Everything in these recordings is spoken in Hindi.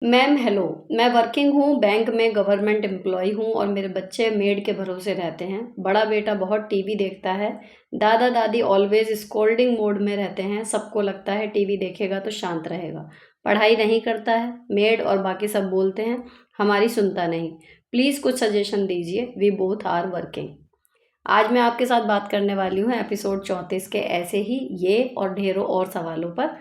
Ma'am hello. मैं वर्किंग हूँ, बैंक में गवर्नमेंट एम्प्लॉई हूँ और मेरे बच्चे मेड के भरोसे रहते हैं। बड़ा बेटा बहुत टीवी देखता है। दादा दादी ऑलवेज स्कोल्डिंग मोड में रहते हैं। सबको लगता है टीवी देखेगा तो शांत रहेगा। पढ़ाई नहीं करता है। मेड और बाकी सब बोलते हैं, हमारी सुनता नहीं। प्लीज़ कुछ सजेशन दीजिए, वी बोथ आर वर्किंग। आज मैं आपके साथ बात करने वाली हूँ एपिसोड 34 के ऐसे ही ये और ढेरों और सवालों पर।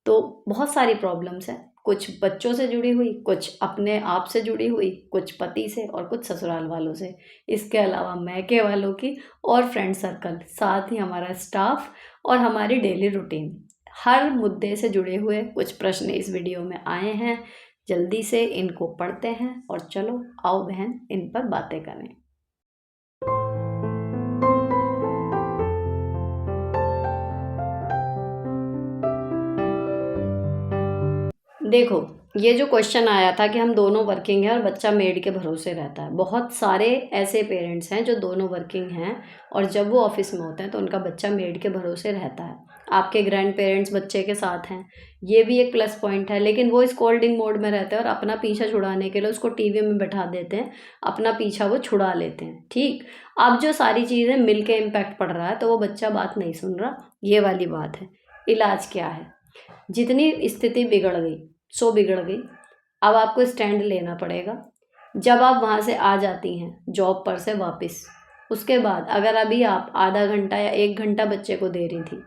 तो बहुत सारी प्रॉब्लम्स हैं, कुछ बच्चों से जुड़ी हुई, कुछ अपने आप से जुड़ी हुई, कुछ पति से और कुछ ससुराल वालों से। इसके अलावा मैके वालों की और फ्रेंड सर्कल, साथ ही हमारा स्टाफ और हमारी डेली रूटीन। हर मुद्दे से जुड़े हुए कुछ प्रश्न इस वीडियो में आए हैं। जल्दी से इनको पढ़ते हैं और चलो आओ बहन इन पर बातें करें। देखो, ये जो क्वेश्चन आया था कि हम दोनों वर्किंग हैं और बच्चा मेड के भरोसे रहता है। बहुत सारे ऐसे पेरेंट्स हैं जो दोनों वर्किंग हैं और जब वो ऑफिस में होते हैं तो उनका बच्चा मेड के भरोसे रहता है। आपके ग्रैंड पेरेंट्स बच्चे के साथ हैं, ये भी एक प्लस पॉइंट है। लेकिन वो स्कोल्डिंग मोड में रहते हैं और अपना पीछा छुड़ाने के लिए उसको टीवी में बैठा देते हैं, अपना पीछा वो छुड़ा लेते हैं। ठीक, अब जो सारी चीज़ें मिल के इम्पैक्ट पड़ रहा है तो वो बच्चा बात नहीं सुन रहा, ये वाली बात है। इलाज क्या है? जितनी स्थिति बिगड़ गई सो बिगड़ गई। अब आपको स्टैंड लेना पड़ेगा। जब आप वहाँ से आ जाती हैं जॉब पर से वापस, उसके बाद अगर अभी आप आधा घंटा या 1 घंटा बच्चे को दे रही थी,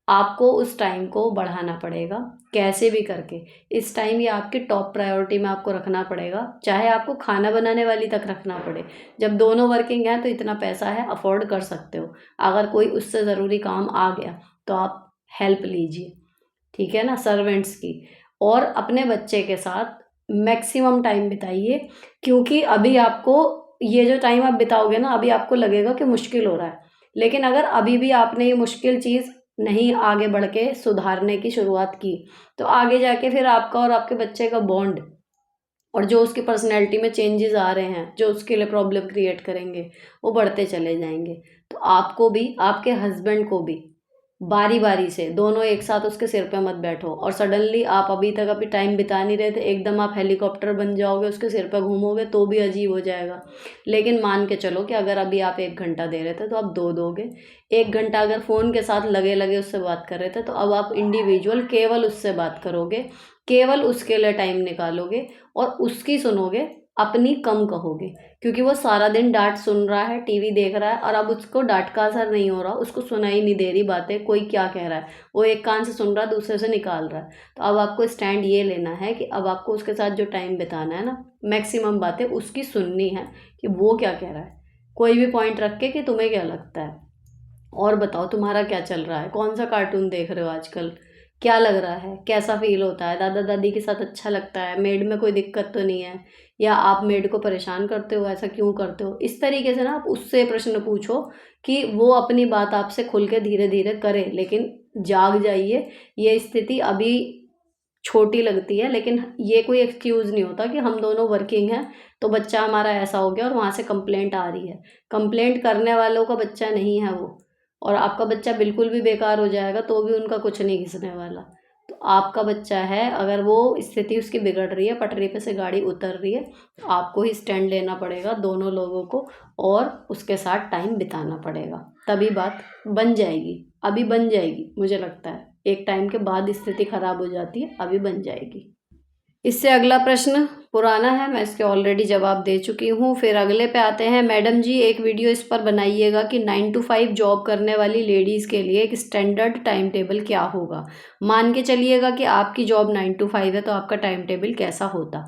आपको उस टाइम को बढ़ाना पड़ेगा कैसे भी करके। इस टाइम ये आपकी टॉप प्रायोरिटी में आपको रखना पड़ेगा, चाहे आपको खाना बनाने वाली तक रखना पड़े। जब दोनों वर्किंग हैं तो इतना पैसा है, अफोर्ड कर सकते हो। अगर कोई उससे ज़रूरी काम आ गया तो आप हेल्प लीजिए, ठीक है ना, सर्वेंट्स की। और अपने बच्चे के साथ मैक्सिमम टाइम बिताइए, क्योंकि अभी आपको ये जो टाइम आप बिताओगे ना, अभी आपको लगेगा कि मुश्किल हो रहा है। लेकिन अगर अभी भी आपने ये मुश्किल चीज़ नहीं आगे बढ़ के सुधारने की शुरुआत की, तो आगे जाके फिर आपका और आपके बच्चे का बॉन्ड और जो उसकी पर्सनैलिटी में चेंजेस आ रहे हैं, जो उसके लिए प्रॉब्लम क्रिएट करेंगे, वो बढ़ते चले जाएंगे। तो आपको भी, आपके हस्बैंड को भी बारी बारी से, दोनों एक साथ उसके सिर पे मत बैठो और सडनली आप अभी तक अभी टाइम बिता नहीं रहे थे, एकदम आप हेलीकॉप्टर बन जाओगे उसके सिर पे घूमोगे तो भी अजीब हो जाएगा। लेकिन मान के चलो कि अगर अभी आप 1 घंटा दे रहे थे तो आप दो दोगे। 1 घंटा अगर फ़ोन के साथ लगे लगे उससे बात कर रहे थे तो अब आप इंडिविजुअल केवल उससे बात करोगे, केवल उसके लिए टाइम निकालोगे और उसकी सुनोगे, अपनी कम कहोगे। क्योंकि वो सारा दिन डांट सुन रहा है, टीवी देख रहा है और अब उसको डांट का असर नहीं हो रहा, उसको सुनाई नहीं दे रही बातें, कोई क्या कह रहा है। वो एक कान से सुन रहा है, दूसरे से निकाल रहा है। तो अब आपको स्टैंड ये लेना है कि अब आपको उसके साथ जो टाइम बिताना है ना, मैक्सिमम बातें उसकी सुननी है कि वो क्या कह रहा है। कोई भी पॉइंट रख के कि तुम्हें क्या लगता है, और बताओ तुम्हारा क्या चल रहा है, कौन सा कार्टून देख रहे हो आजकल, क्या लग रहा है, कैसा फील होता है, दादा दादी के साथ अच्छा लगता है, मेड में कोई दिक्कत तो नहीं है, या आप मेड को परेशान करते हो, ऐसा क्यों करते हो। इस तरीके से ना आप उससे प्रश्न पूछो कि वो अपनी बात आपसे खुल के धीरे धीरे करे। लेकिन जाग जाइए, ये स्थिति अभी छोटी लगती है लेकिन ये कोई एक्सक्यूज़ नहीं होता कि हम दोनों वर्किंग हैं तो बच्चा हमारा ऐसा हो गया और वहाँ से कंप्लेंट आ रही है। कंप्लेंट करने वालों का बच्चा नहीं है वो, और आपका बच्चा बिल्कुल भी बेकार हो जाएगा तो भी उनका कुछ नहीं घिसने वाला। तो आपका बच्चा है, अगर वो स्थिति उसकी बिगड़ रही है, पटरी पे से गाड़ी उतर रही है, तो आपको ही स्टैंड लेना पड़ेगा दोनों लोगों को और उसके साथ टाइम बिताना पड़ेगा, तभी बात बन जाएगी। अभी बन जाएगी, मुझे लगता है एक टाइम के बाद स्थिति खराब हो जाती है, अभी बन जाएगी। इससे अगला प्रश्न पुराना है, मैं इसके ऑलरेडी जवाब दे चुकी हूँ। फिर अगले पे आते हैं। मैडम जी एक वीडियो इस पर बनाइएगा कि 9 to 5 जॉब करने वाली लेडीज़ के लिए एक स्टैंडर्ड टाइम टेबल क्या होगा। मान के चलिएगा कि आपकी जॉब 9 to 5 है तो आपका टाइम टेबल कैसा होता।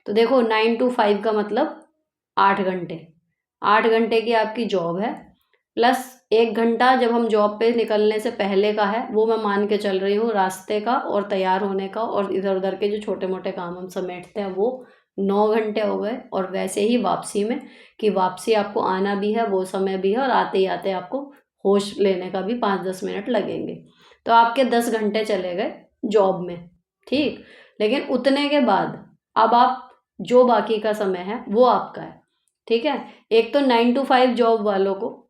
तो देखो, 9 to 5 का मतलब 8 घंटे। 8 घंटे की आपकी जॉब है, प्लस 1 घंटा जब हम जॉब पे निकलने से पहले का है, वो मैं मान के चल रही हूँ रास्ते का और तैयार होने का और इधर उधर के जो छोटे मोटे काम हम समेटते हैं, वो 9 घंटे हो गए। और वैसे ही वापसी में, कि वापसी आपको आना भी है, वो समय भी है, और आते ही आते आपको होश लेने का भी 5-10 मिनट लगेंगे। तो आपके 10 घंटे चले गए जॉब में, ठीक। लेकिन उतने के बाद अब आप, जो बाकी का समय है वो आपका है, ठीक है। एक तो 9 to 5 जॉब वालों को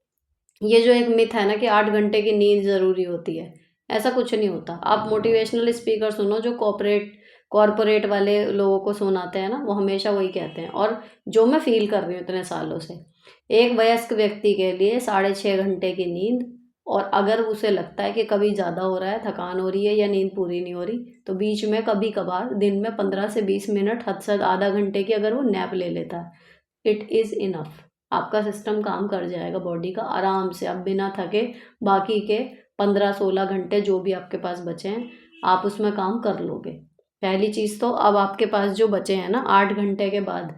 ये जो एक मिथ है ना कि 8 घंटे की नींद ज़रूरी होती है, ऐसा कुछ नहीं होता। आप मोटिवेशनल स्पीकर सुनो जो कॉर्पोरेट कॉरपोरेट वाले लोगों को सुनाते हैं ना, वो हमेशा वही कहते हैं, और जो मैं फ़ील कर रही हूँ इतने सालों से, एक वयस्क व्यक्ति के लिए 6.5 घंटे की नींद, और अगर उसे लगता है कि कभी ज़्यादा हो रहा है, थकान हो रही है या नींद पूरी नहीं हो रही, तो बीच में कभी-कभार दिन में 15 से 20 मिनट, हद से आधा घंटे की अगर वो नैप ले लेता है, इट इज़ इनफ। आपका सिस्टम काम कर जाएगा बॉडी का आराम से, आप बिना थके बाकी के 15-16 घंटे जो भी आपके पास बचे हैं, आप उसमें काम कर लोगे। पहली चीज़ तो अब आपके पास जो बचे हैं ना 8 घंटे के बाद,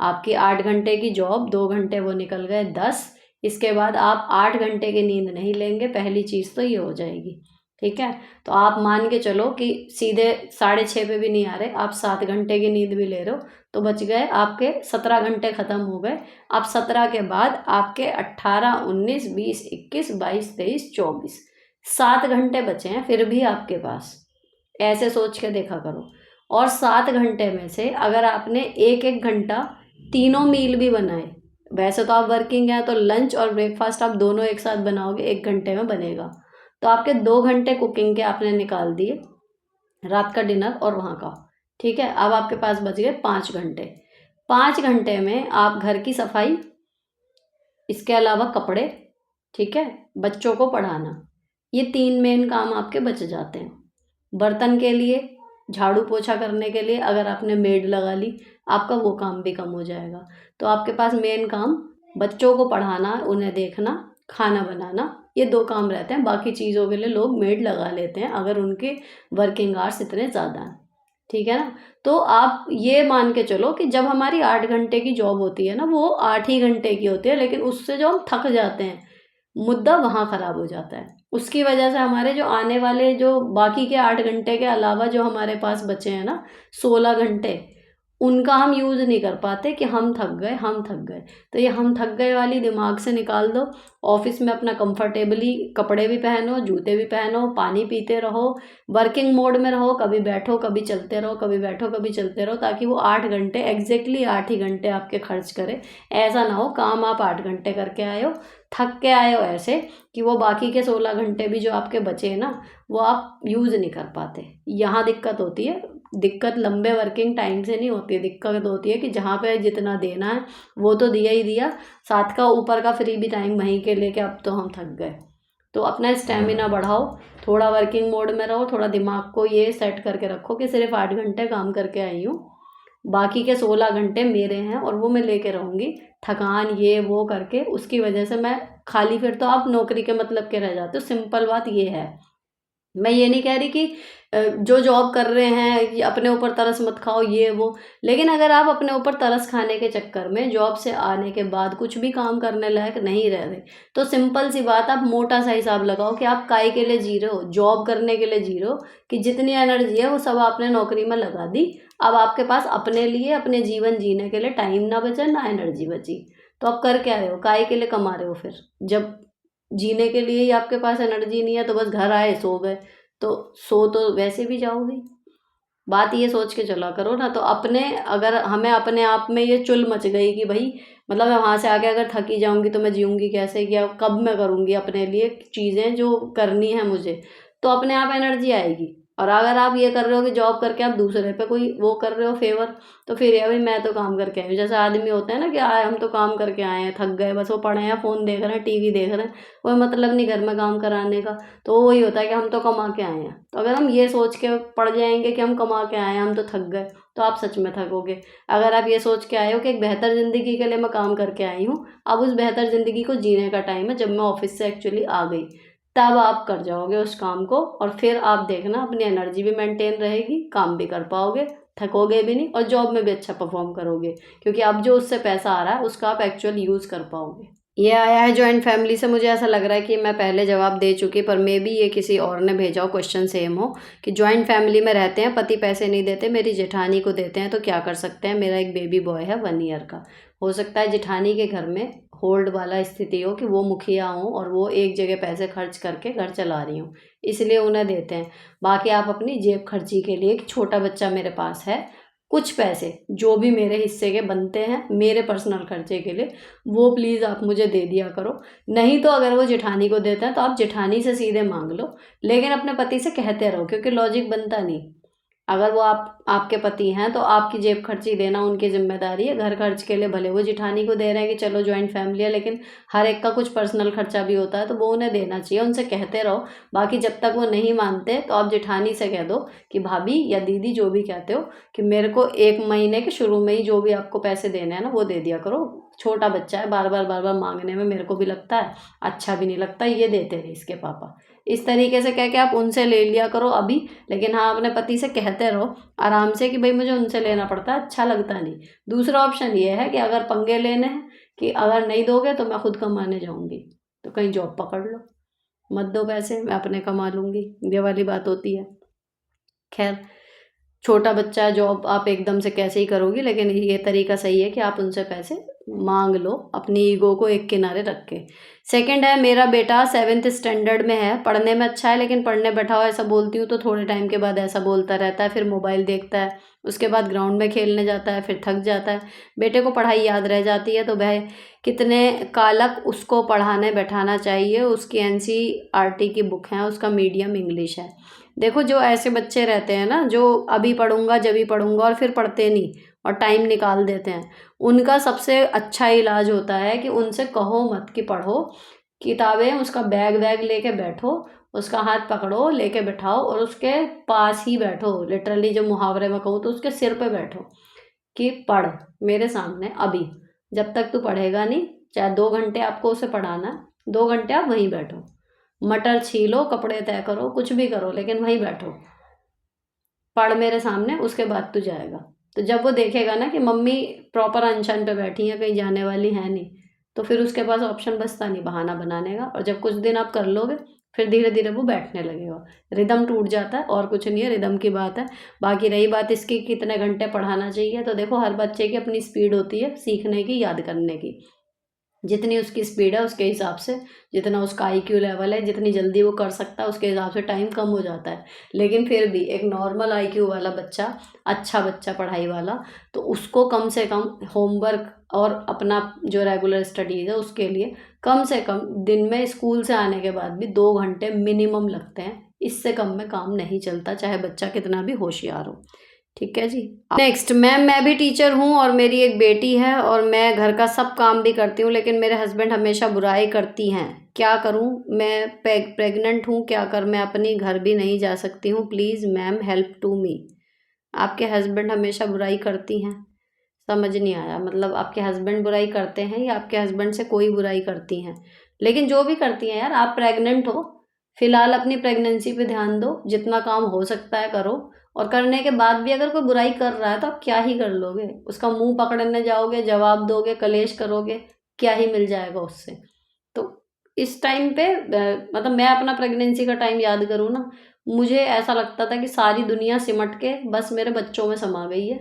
आपकी 8 घंटे की जॉब, 2 घंटे वो निकल गए 10, इसके बाद आप 8 घंटे की नींद नहीं लेंगे, पहली चीज़ तो ये हो जाएगी, ठीक है? तो आप मान के चलो कि सीधे 6:30 पे भी नहीं आ रहे, आप 7 घंटे की नींद भी ले रहे हो, तो बच गए आपके 17 घंटे ख़त्म हो गए। अब 17 के बाद आपके 18, 19, 20, 21, 22, 23, 24, 7 घंटे बचे हैं फिर भी आपके पास। ऐसे सोच के देखा करो। और 7 घंटे में से अगर आपने 1-1 घंटा तीनों मील भी बनाए, वैसे तो आप वर्किंग हैं तो लंच और ब्रेकफास्ट आप दोनों एक साथ बनाओगे, 1 घंटे में बनेगा, तो आपके 2 घंटे कुकिंग के आपने निकाल दिए, रात का डिनर और वहाँ का, ठीक है? अब आपके पास बच गए 5 घंटे। 5 घंटे में आप घर की सफाई, इसके अलावा कपड़े, ठीक है, बच्चों को पढ़ाना, ये 3 मेन काम आपके बच जाते हैं। बर्तन के लिए, झाड़ू पोछा करने के लिए अगर आपने मेड लगा ली, आपका वो काम भी कम हो जाएगा। तो आपके पास मेन काम बच्चों को पढ़ाना, उन्हें देखना, खाना बनाना, ये 2 काम रहते हैं। बाकी चीज़ों के लिए लोग मेड लगा लेते हैं अगर उनके वर्किंग आवर्स इतने ज़्यादा हैं, ठीक है ना? तो आप ये मान के चलो कि जब हमारी 8 घंटे की जॉब होती है ना, वो 8 ही घंटे की होती है, लेकिन उससे जो हम थक जाते हैं, मुद्दा वहाँ ख़राब हो जाता है। उसकी वजह से हमारे जो आने वाले जो बाकी के 8 घंटे के अलावा जो हमारे पास बचे हैं ना 16 घंटे, उनका हम यूज़ नहीं कर पाते कि हम थक गए, हम थक गए। तो ये हम थक गए वाली दिमाग से निकाल दो। ऑफ़िस में अपना कंफर्टेबली कपड़े भी पहनो, जूते भी पहनो, पानी पीते रहो, वर्किंग मोड में रहो, कभी बैठो, कभी चलते रहो, कभी बैठो, कभी चलते रहो, ताकि वो 8 घंटे एग्ज़ैक्टली 8 ही घंटे आपके खर्च करे। ऐसा ना हो काम आप 8 घंटे करके आए हो, थक के आए हो ऐसे कि वो बाकी के 16 घंटे भी जो आपके बचे हैं ना, वो आप यूज़ नहीं कर पाते। यहाँ दिक्कत होती है। दिक्कत लंबे वर्किंग टाइम से नहीं होती है, दिक्कत होती है कि जहाँ पे जितना देना है वो तो दिया ही दिया, साथ का ऊपर का फ्री भी टाइम वहीं के लेके अब तो हम थक गए। तो अपना स्टैमिना बढ़ाओ, थोड़ा वर्किंग मोड में रहो, थोड़ा दिमाग को ये सेट करके रखो कि सिर्फ 8 घंटे काम करके आई हूँ, बाकी के 16 घंटे मेरे हैं और वो मैं लेके रहूँगी। थकान ये वो करके उसकी वजह से मैं खाली, फिर तो आप नौकरी के मतलब के रह जाते हो, सिंपल बात ये है। मैं ये नहीं कह रही कि जो जॉब कर रहे हैं कि अपने ऊपर तरस मत खाओ ये वो, लेकिन अगर आप अपने ऊपर तरस खाने के चक्कर में जॉब से आने के बाद कुछ भी काम करने लायक नहीं रह रहे, तो सिंपल सी बात, आप मोटा सा हिसाब लगाओ कि आप काहे के लिए जी रहे हो, जॉब करने के लिए जी रहे हो, कि जितनी एनर्जी है वो सब आपने नौकरी में लगा दी। अब आपके पास अपने लिए, अपने जीवन जीने के लिए टाइम ना बचा, ना एनर्जी बची, तो आप कर क्या रहे हो, काहे के लिए कमा रहे हो फिर? जब जीने के लिए ही आपके पास एनर्जी नहीं है, तो बस घर आए सो गए, तो सो तो वैसे भी जाओगे। बात ये सोच के चला करो ना। तो अपने, अगर हमें अपने आप में ये चुल मच गई कि भाई मतलब मैं वहाँ से आके अगर थकी जाऊँगी तो मैं जीऊँगी कैसे, या कब मैं करूँगी अपने लिए चीज़ें जो करनी है मुझे, तो अपने आप एनर्जी आएगी। और अगर आप ये कर रहे हो कि जॉब करके आप दूसरे पे कोई वो कर रहे हो फेवर, तो फिर ये भाई मैं तो काम करके आई हूँ, जैसे आदमी होते हैं ना कि आए हम तो काम करके आए हैं, थक गए, बस वो पड़े हैं, फ़ोन देख रहे हैं, टीवी देख रहे हैं, कोई मतलब नहीं घर में काम कराने का, तो वही होता है कि हम तो कमा के आए हैं। तो अगर हम ये सोच के पड़ जाएंगे कि हम कमा के आए हैं, हम तो थक गए, तो आप सच में थकोगे। अगर आप ये सोच के आए हो कि एक बेहतर ज़िंदगी के लिए मैं काम करके आई हूँ, अब उस बेहतर ज़िंदगी को जीने का टाइम है, जब मैं ऑफिस से एक्चुअली आ गई, तब आप कर जाओगे उस काम को, और फिर आप देखना अपनी एनर्जी भी मेंटेन रहेगी, काम भी कर पाओगे, थकोगे भी नहीं, और जॉब में भी अच्छा परफॉर्म करोगे, क्योंकि अब जो उससे पैसा आ रहा है उसका आप एक्चुअल यूज़ कर पाओगे। ये आया है जॉइंट फैमिली से, मुझे ऐसा लग रहा है कि मैं पहले जवाब दे चुकी, पर मे बी ये किसी और ने भेजा हो, क्वेश्चन सेम हो, कि जॉइंट फैमिली में रहते हैं, पति पैसे नहीं देते, मेरी जेठानी को देते हैं, तो क्या कर सकते हैं, मेरा एक बेबी बॉय है 1 ईयर का। हो सकता है जेठानी के घर में होल्ड वाला स्थिति हो कि वो मुखिया हों और वो एक जगह पैसे खर्च करके घर चला रही हूँ, इसलिए उन्हें देते हैं। बाकी आप अपनी जेब खर्ची के लिए, एक छोटा बच्चा मेरे पास है, कुछ पैसे जो भी मेरे हिस्से के बनते हैं मेरे पर्सनल खर्चे के लिए, वो प्लीज़ आप मुझे दे दिया करो। नहीं तो अगर वो जेठानी को देते हैं तो आप जेठानी से सीधे मांग लो, लेकिन अपने पति से कहते रहो, क्योंकि लॉजिक बनता नहीं। अगर वो आपके पति हैं तो आपकी जेब खर्ची देना उनकी ज़िम्मेदारी है। घर खर्च के लिए भले वो जेठानी को दे रहे हैं कि चलो जॉइंट फैमिली है, लेकिन हर एक का कुछ पर्सनल खर्चा भी होता है, तो वो उन्हें देना चाहिए। उनसे कहते रहो। बाकी जब तक वो नहीं मानते तो आप जेठानी से कह दो कि भाभी या दीदी जो भी कहते हो कि मेरे को 1 महीने के शुरू में ही जो भी आपको पैसे देने हैं ना वो दे दिया करो। छोटा बच्चा है, बार बार मांगने में मेरे को भी लगता है अच्छा भी नहीं लगता, ये देते रहे इसके पापा। इस तरीके से कह के आप उनसे ले लिया करो अभी। लेकिन हाँ, अपने पति से कहते रहो आराम से कि भाई मुझे उनसे लेना पड़ता है, अच्छा लगता नहीं। दूसरा ऑप्शन ये है कि अगर पंगे लेने हैं कि अगर नहीं दोगे तो मैं खुद कमाने जाऊंगी, तो कहीं जॉब पकड़ लो, मत दो पैसे, मैं अपने कमा लूंगी, ये वाली बात होती है। खैर, छोटा बच्चा है, जॉब आप एकदम से कैसे ही करोगी, लेकिन ये तरीका सही है कि आप उनसे पैसे मांग लो अपनी ईगो को एक किनारे रख के। सेकंड है, मेरा बेटा 7th स्टैंडर्ड में है, पढ़ने में अच्छा है, लेकिन पढ़ने बैठाओ ऐसा बोलती हूँ तो थोड़े टाइम के बाद ऐसा बोलता रहता है, फिर मोबाइल देखता है, उसके बाद ग्राउंड में खेलने जाता है, फिर थक जाता है। बेटे को पढ़ाई याद रह जाती है, तो वह कितने कालक उसको पढ़ाने बैठाना चाहिए। उसकी एनसीईआरटी की बुक है, उसका मीडियम इंग्लिश है। देखो, जो ऐसे बच्चे रहते हैं ना, जो अभी पढ़ूंगा जभी पढ़ूंगा और फिर पढ़ते नहीं और टाइम निकाल देते हैं, उनका सबसे अच्छा इलाज होता है कि उनसे कहो मत कि पढ़ो, किताबें उसका बैग वैग लेके बैठो, उसका हाथ पकड़ो लेके बैठाओ और उसके पास ही बैठो। लिटरली जो मुहावरे में कहूँ तो उसके सिर पे बैठो कि पढ़ मेरे सामने अभी। जब तक तू पढ़ेगा नहीं, चाहे 2 घंटे आपको उसे पढ़ाना है, 2 घंटे आप वहीं बैठो, मटर छीलो, कपड़े तय करो, कुछ भी करो, लेकिन वहीं बैठो, पढ़ मेरे सामने, उसके बाद तू जाएगा। तो जब वो देखेगा ना कि मम्मी प्रॉपर अनशन पे बैठी है, कहीं जाने वाली है नहीं, तो फिर उसके पास ऑप्शन बचता नहीं बहाना बनाने का। और जब कुछ दिन आप कर लोगे, फिर धीरे धीरे वो बैठने लगेगा। रिदम टूट जाता है और कुछ नहीं है, रिदम की बात है। बाकी रही बात इसकी कितने घंटे पढ़ाना चाहिए, तो देखो हर बच्चे की अपनी स्पीड होती है सीखने की, याद करने की। जितनी उसकी स्पीड है उसके हिसाब से, जितना उसका आईक्यू लेवल है, जितनी जल्दी वो कर सकता है, उसके हिसाब से टाइम कम हो जाता है। लेकिन फिर भी एक नॉर्मल आईक्यू वाला बच्चा, अच्छा बच्चा पढ़ाई वाला, तो उसको कम से कम होमवर्क और अपना जो रेगुलर स्टडीज़ है उसके लिए कम से कम दिन में स्कूल से आने के बाद भी 2 घंटे मिनिमम लगते हैं। इससे कम में काम नहीं चलता, चाहे बच्चा कितना भी होशियार हो। ठीक है जी। नेक्स्ट, मैं भी टीचर हूँ और मेरी एक बेटी है और मैं घर का सब काम भी करती हूँ, लेकिन मेरे हस्बैंड हमेशा बुराई करती हैं, क्या करूँ? मैं प्रेग्नेंट हूँ, क्या कर मैं अपनी घर भी नहीं जा सकती हूँ? Please ma'am help to me. आपके हस्बैंड हमेशा बुराई करती हैं? समझ नहीं आया, मतलब आपके हस्बैंड बुराई करते हैं या आपके हस्बैंड से कोई बुराई करती हैं? लेकिन जो भी करती हैं यार, आप प्रेग्नेंट हो, फिलहाल अपनी प्रेगनेंसी पे ध्यान दो, जितना काम हो सकता है करो। और करने के बाद भी अगर कोई बुराई कर रहा है तो आप क्या ही कर लोगे? उसका मुंह पकड़ने जाओगे, जवाब दोगे, कलेश करोगे, क्या ही मिल जाएगा उससे? तो इस टाइम पे मतलब मैं अपना प्रेगनेंसी का टाइम याद करूँ ना, मुझे ऐसा लगता था कि सारी दुनिया सिमट के बस मेरे बच्चों में समा गई है।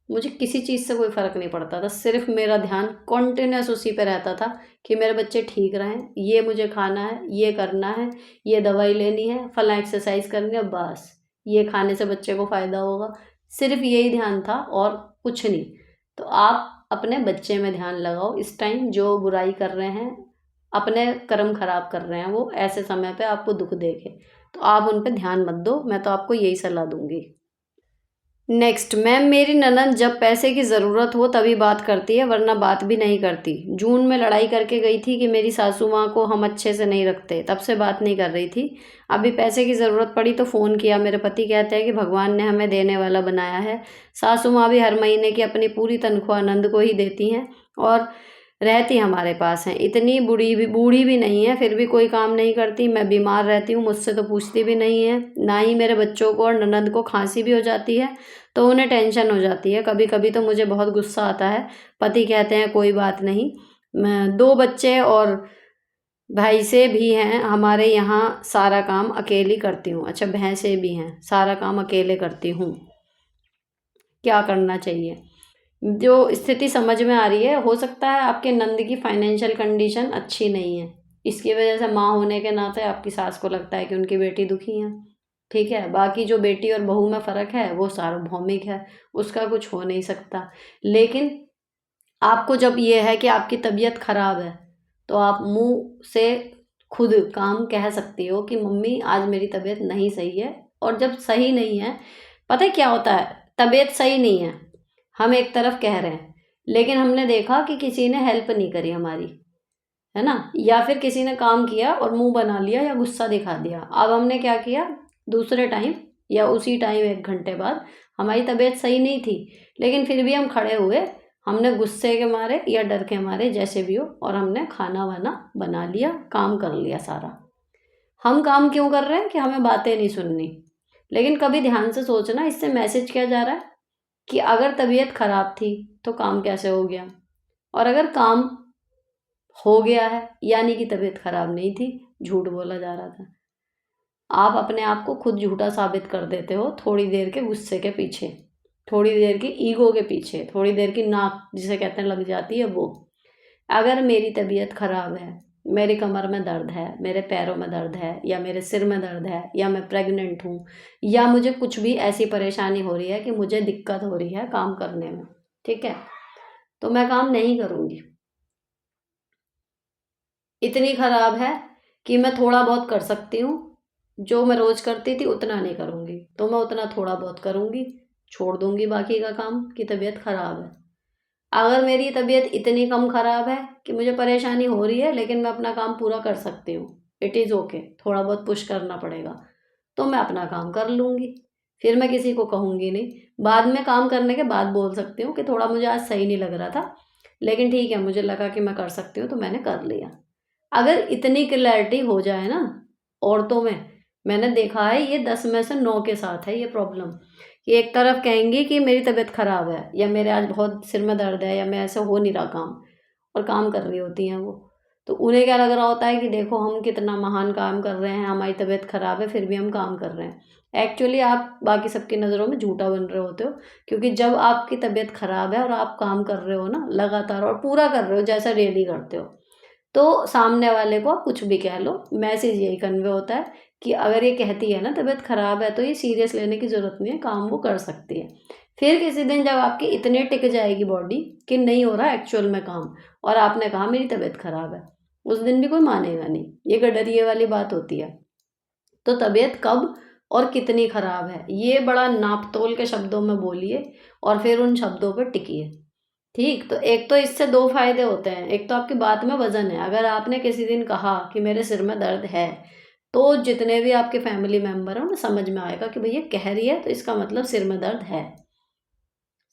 मुझे किसी चीज़ से कोई फ़र्क नहीं पड़ता था, सिर्फ मेरा ध्यान कॉन्टिन्यूस उसी पे रहता था कि मेरे बच्चे ठीक रहें, ये मुझे खाना है, ये करना है, ये दवाई लेनी है, फलां एक्सरसाइज करनी है, बस ये खाने से बच्चे को फ़ायदा होगा। सिर्फ यही ध्यान था और कुछ नहीं। तो आप अपने बच्चे में ध्यान लगाओ इस टाइम। जो बुराई कर रहे हैं, अपने कर्म खराब कर रहे हैं, वो ऐसे समय पे आपको दुख देके, तो आप उन पे ध्यान मत दो। मैं तो आपको यही सलाह दूंगी। नेक्स्ट, मैम मेरी ननद जब पैसे की ज़रूरत हो तभी बात करती है, वरना बात भी नहीं करती। जून में लड़ाई करके गई थी कि मेरी सासू माँ को हम अच्छे से नहीं रखते, तब से बात नहीं कर रही थी। अभी पैसे की ज़रूरत पड़ी तो फ़ोन किया। मेरे पति कहते हैं कि भगवान ने हमें देने वाला बनाया है। सासू माँ भी हर महीने की अपनी पूरी तनख्वाह नंद को ही देती हैं और रहती हमारे पास हैं। इतनी बूढ़ी भी नहीं है, फिर भी कोई काम नहीं करती। मैं बीमार रहती हूँ, मुझसे तो पूछती भी नहीं है। ना ही मेरे बच्चों को और ननद को खांसी भी हो जाती है तो उन्हें टेंशन हो जाती है। कभी कभी तो मुझे बहुत गुस्सा आता है। पति कहते हैं कोई बात नहीं, मैं 2 बच्चे और भाई से भी हैं, हमारे यहाँ सारा काम अकेली करती हूँ। अच्छा, भैंसे भी हैं, सारा काम अकेले करती हूँ, क्या करना चाहिए? जो स्थिति समझ में आ रही है, हो सकता है आपके नंद की फाइनेंशियल कंडीशन अच्छी नहीं है, इसकी वजह से माँ होने के नाते आपकी सास को लगता है कि उनकी बेटी दुखी है। ठीक है, बाकी जो बेटी और बहू में फ़र्क है वो सार्वभौमिक है, उसका कुछ हो नहीं सकता। लेकिन आपको जब ये है कि आपकी तबीयत ख़राब है, तो आप मुंह से खुद काम कह सकती हो कि मम्मी आज मेरी तबीयत नहीं सही है। और जब सही नहीं है पता है क्या होता है, तबीयत सही नहीं है, हम एक तरफ कह रहे हैं, लेकिन हमने देखा कि किसी ने हेल्प नहीं करी हमारी, है ना, या फिर किसी ने काम किया और मुंह बना लिया या गुस्सा दिखा दिया। अब हमने क्या किया, दूसरे टाइम या उसी टाइम 1 घंटे बाद हमारी तबीयत सही नहीं थी, लेकिन फिर भी हम खड़े हुए, हमने गुस्से के मारे या डर के मारे जैसे भी हो, और हमने खाना वाना बना लिया, काम कर लिया सारा। हम काम क्यों कर रहे हैं कि हमें बातें नहीं सुननी, लेकिन कभी ध्यान से सोचना इससे मैसेज क्या जा रहा है कि अगर तबीयत खराब थी तो काम कैसे हो गया, और अगर काम हो गया है यानी कि तबीयत खराब नहीं थी, झूठ बोला जा रहा था। आप अपने आप को खुद झूठा साबित कर देते हो थोड़ी देर के गुस्से के पीछे, थोड़ी देर की ईगो के पीछे, थोड़ी देर की नाक जिसे कहते हैं लग जाती है वो। अगर मेरी तबीयत खराब है, मेरी कमर में दर्द है, मेरे पैरों में दर्द है, या मेरे सिर में दर्द है, या मैं प्रेग्नेंट हूँ, या मुझे कुछ भी ऐसी परेशानी हो रही है कि मुझे दिक्कत हो रही है काम करने में, ठीक है, तो मैं काम नहीं करूँगी। इतनी खराब है कि मैं थोड़ा बहुत कर सकती हूँ, जो मैं रोज करती थी उतना नहीं करूँगी, तो मैं उतना थोड़ा बहुत करूँगी, छोड़ दूँगी बाकी का काम कि तबीयत खराब है। अगर मेरी तबीयत इतनी कम खराब है कि मुझे परेशानी हो रही है लेकिन मैं अपना काम पूरा कर सकती हूँ, इट इज़ ओके, थोड़ा बहुत पुश करना पड़ेगा, तो मैं अपना काम कर लूँगी। फिर मैं किसी को कहूँगी नहीं, बाद में काम करने के बाद बोल सकती हूँ कि थोड़ा मुझे आज सही नहीं लग रहा था, लेकिन ठीक है मुझे लगा कि मैं कर सकती हूँ तो मैंने कर लिया। अगर इतनी क्लैरिटी हो जाए ना औरतों में, मैंने देखा है ये 10 में से 9 के साथ है ये प्रॉब्लम, कि एक तरफ कहेंगी कि मेरी तबीयत खराब है, या मेरे आज बहुत सिर में दर्द है, या मैं ऐसे हो नहीं रहा काम, और काम कर रही होती हैं वो। तो उन्हें क्या लग रहा होता है कि देखो हम कितना महान काम कर रहे हैं, हमारी तबीयत खराब है फिर भी हम काम कर रहे हैं। एक्चुअली आप बाकी सबकी नज़रों में झूठा बन रहे होते हो, क्योंकि जब आपकी तबीयत खराब है और आप काम कर रहे हो ना लगातार और पूरा कर रहे हो जैसा डेली करते हो, तो सामने वाले को आप कुछ भी कह लो, मैसेज यही कन्वे होता है कि अगर ये कहती है ना तबीयत खराब है तो ये सीरियस लेने की ज़रूरत नहीं है, काम वो कर सकती है। फिर किसी दिन जब आपकी इतने टिक जाएगी बॉडी कि नहीं हो रहा एक्चुअल में काम, और आपने कहा मेरी तबीयत खराब है, उस दिन भी कोई मानेगा नहीं, ये गडरिये वाली बात होती है। तो तबीयत कब और कितनी खराब है ये बड़ा नाप-तोल के शब्दों में बोलिए, और फिर उन शब्दों पे टिकिए। ठीक, तो एक तो इससे 2 फ़ायदे होते हैं। एक तो आपकी बात में वज़न है। अगर आपने किसी दिन कहा कि मेरे सिर में दर्द है, तो जितने भी आपके फैमिली मेंबर हैं, उन्हें समझ में आएगा कि भई ये कह रही है, तो इसका मतलब सिर में दर्द है।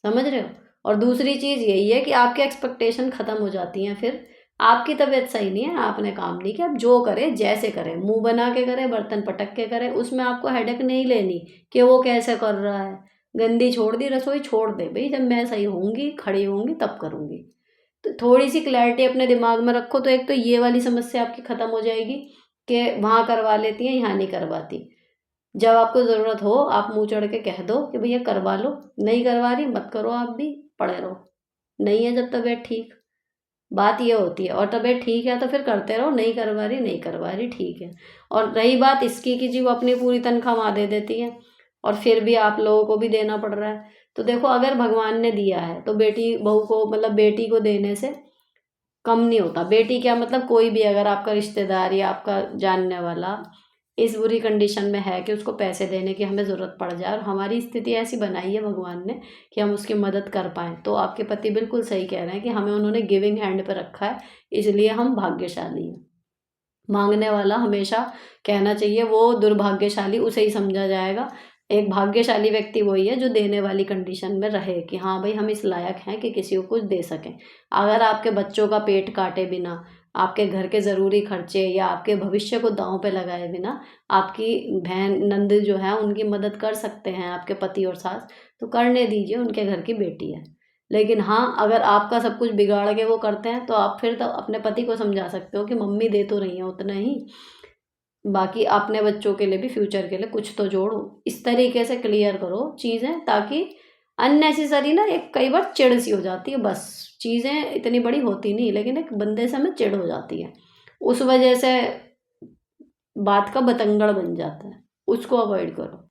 समझ रहे हो? और दूसरी चीज़ यही है कि आपकी एक्सपेक्टेशन ख़त्म हो जाती हैं फिर। आपकी तबीयत सही नहीं है, आपने काम नहीं किया, अब जो करे, जैसे करे, मुँह बना के करे, बर्तन पटक के करे, उसमें आपको हेडेक नहीं लेनी कि वो कैसे कर रहा है। गंदी छोड़ दी रसोई, छोड़ दे भई, जब मैं सही होऊँगी, खड़ी होऊँगी, तब करूँगी। तो थोड़ी-सी क्लैरिटी अपने दिमाग में रखो, तो एक तो ये वाली समस्या आपकी ख़त्म हो जाएगी कि वहाँ करवा लेती हैं, यहाँ नहीं करवाती। जब आपको ज़रूरत हो, आप मुँह चढ़ के कह दो कि भैया करवा लो, नहीं करवा रही मत करो आप भी, पड़े रहो। नहीं है जब तबीयत ठीक, बात ये होती है, और तबीयत ठीक है तो फिर करते रहो, नहीं करवा रही ठीक है। और रही बात इसकी कि जी वो अपनी पूरी तनख्वाह वहाँ दे देती है और फिर भी आप लोगों को भी देना पड़ रहा है। तो देखो अगर भगवान ने दिया है तो बेटी बहू को, मतलब बेटी को देने से कम नहीं होता। बेटी क्या, मतलब कोई भी अगर आपका रिश्तेदार या आपका जानने वाला इस बुरी कंडीशन में है कि उसको पैसे देने की हमें ज़रूरत पड़ जाए, और हमारी स्थिति ऐसी बनाई है भगवान ने कि हम उसकी मदद कर पाएँ, तो आपके पति बिल्कुल सही कह रहे हैं कि हमें उन्होंने गिविंग हैंड पे रखा है, इसलिए हम भाग्यशाली हैं। माँगने वाला हमेशा कहना चाहिए वो दुर्भाग्यशाली उसे ही समझा जाएगा। एक भाग्यशाली व्यक्ति वही है जो देने वाली कंडीशन में रहे कि हाँ भाई हम इस लायक हैं कि किसी को कुछ दे सकें। अगर आपके बच्चों का पेट काटे बिना, आपके घर के ज़रूरी खर्चे या आपके भविष्य को दाँव पे लगाए बिना आपकी बहन नंद जो है उनकी मदद कर सकते हैं आपके पति और सास, तो करने दीजिए, उनके घर की बेटी है। लेकिन हाँ, अगर आपका सब कुछ बिगाड़ के वो करते हैं तो आप फिर तो अपने पति को समझा सकते हो कि मम्मी दे तो रही हैं उतना ही, बाकी अपने बच्चों के लिए भी फ्यूचर के लिए कुछ तो जोड़ो। इस तरीके से क्लियर करो चीज़ें, ताकि अननेसेसरी ना एक कई बार चिढ़ सी हो जाती है, बस चीज़ें इतनी बड़ी होती नहीं, लेकिन एक बंदे से हमें चिढ़ हो जाती है। उस वजह से बात का बतंगड़ बन जाता है, उसको अवॉइड करो।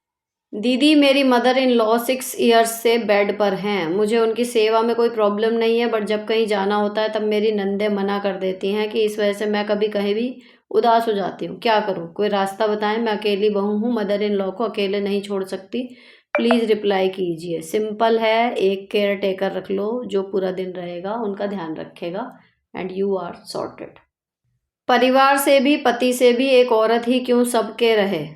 दीदी मेरी मदर इन लॉ 6 ईयर्स से बेड पर हैं। मुझे उनकी सेवा में कोई प्रॉब्लम नहीं है, बट जब कहीं जाना होता है तब मेरी नंदें मना कर देती हैं कि इस वजह से मैं कभी कहीं भी उदास हो जाती हूँ। क्या करूँ? कोई रास्ता बताएं, मैं अकेली बहू हूँ, मदर इन लॉ को अकेले नहीं छोड़ सकती। प्लीज़ रिप्लाई कीजिए। सिंपल है, एक केयर टेकर रख लो जो पूरा दिन रहेगा, उनका ध्यान रखेगा एंड यू आर सॉर्टेड। परिवार से भी, पति से भी एक औरत ही क्यों सबके रहे,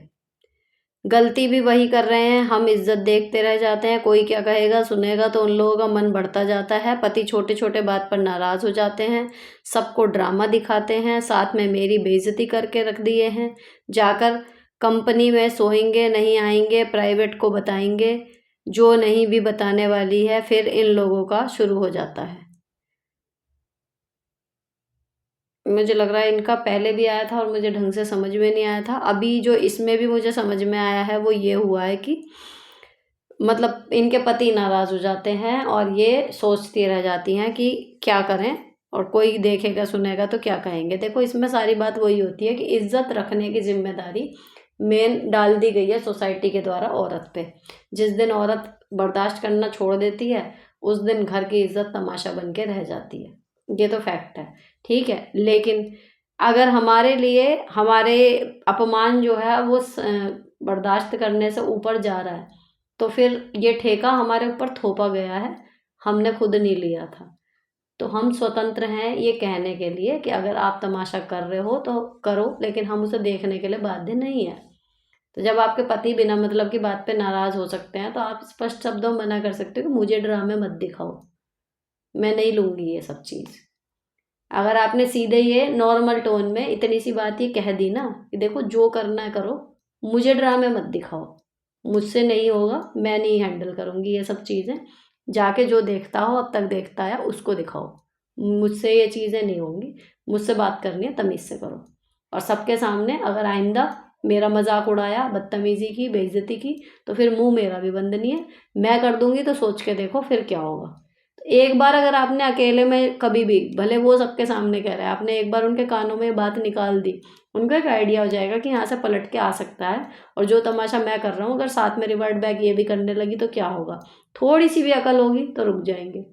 गलती भी वही कर रहे हैं, हम इज्जत देखते रह जाते हैं, कोई क्या कहेगा सुनेगा तो उन लोगों का मन बढ़ता जाता है। पति छोटे छोटे बात पर नाराज़ हो जाते हैं, सबको ड्रामा दिखाते हैं, साथ में मेरी बेइज्जती करके रख दिए हैं, जाकर कंपनी में सोएंगे नहीं, आएंगे प्राइवेट को बताएंगे, जो नहीं भी बताने वाली है। फिर इन लोगों का शुरू हो जाता है। मुझे लग रहा है इनका पहले भी आया था और मुझे ढंग से समझ में नहीं आया था। अभी जो इसमें भी मुझे समझ में आया है वो ये हुआ है कि मतलब इनके पति नाराज़ हो जाते हैं और ये सोचती रह जाती हैं कि क्या करें, और कोई देखेगा सुनेगा तो क्या कहेंगे। देखो इसमें सारी बात वही होती है कि इज्जत रखने की जिम्मेदारी मेन डाल दी गई है सोसाइटी के द्वारा औरत पे। जिस दिन औरत बर्दाश्त करना छोड़ देती है उस दिन घर की इज्जत तमाशा बन के रह जाती है, ये तो फैक्ट है। ठीक है, लेकिन अगर हमारे लिए हमारे अपमान जो है वो बर्दाश्त करने से ऊपर जा रहा है तो फिर ये ठेका हमारे ऊपर थोपा गया है, हमने खुद नहीं लिया था। तो हम स्वतंत्र हैं ये कहने के लिए कि अगर आप तमाशा कर रहे हो तो करो, लेकिन हम उसे देखने के लिए बाध्य नहीं है। तो जब आपके पति बिना मतलब की बात पे नाराज़ हो सकते हैं तो आप स्पष्ट शब्दों में मना कर सकते हो कि मुझे ड्रामे मत दिखाओ, मैं नहीं लूँगी ये सब चीज़। अगर आपने सीधे ये नॉर्मल टोन में इतनी सी बात ये कह दी ना कि देखो जो करना है करो, मुझे ड्रामे मत दिखाओ, मुझसे नहीं होगा, मैं नहीं हैंडल करूँगी ये सब चीज़ें, जाके जो देखता हो अब तक देखता है उसको दिखाओ, मुझसे ये चीज़ें नहीं होंगी, मुझसे बात करनी है तमीज़ से करो। और सबके सामने अगर आइंदा मेरा मजाक उड़ाया, बदतमीज़ी की, बेइज्जती की तो फिर मुंह मेरा भी बंद नहीं है, मैं कर दूंगी तो सोच के देखो फिर क्या होगा। एक बार अगर आपने अकेले में कभी भी, भले वो सबके सामने कह रहा है, आपने एक बार उनके कानों में ये बात निकाल दी, उनको एक आइडिया हो जाएगा कि यहाँ से पलट के आ सकता है और जो तमाशा मैं कर रहा हूँ अगर साथ में रिवर्ट बैक ये भी करने लगी तो क्या होगा। थोड़ी सी भी अकल होगी तो रुक जाएंगे,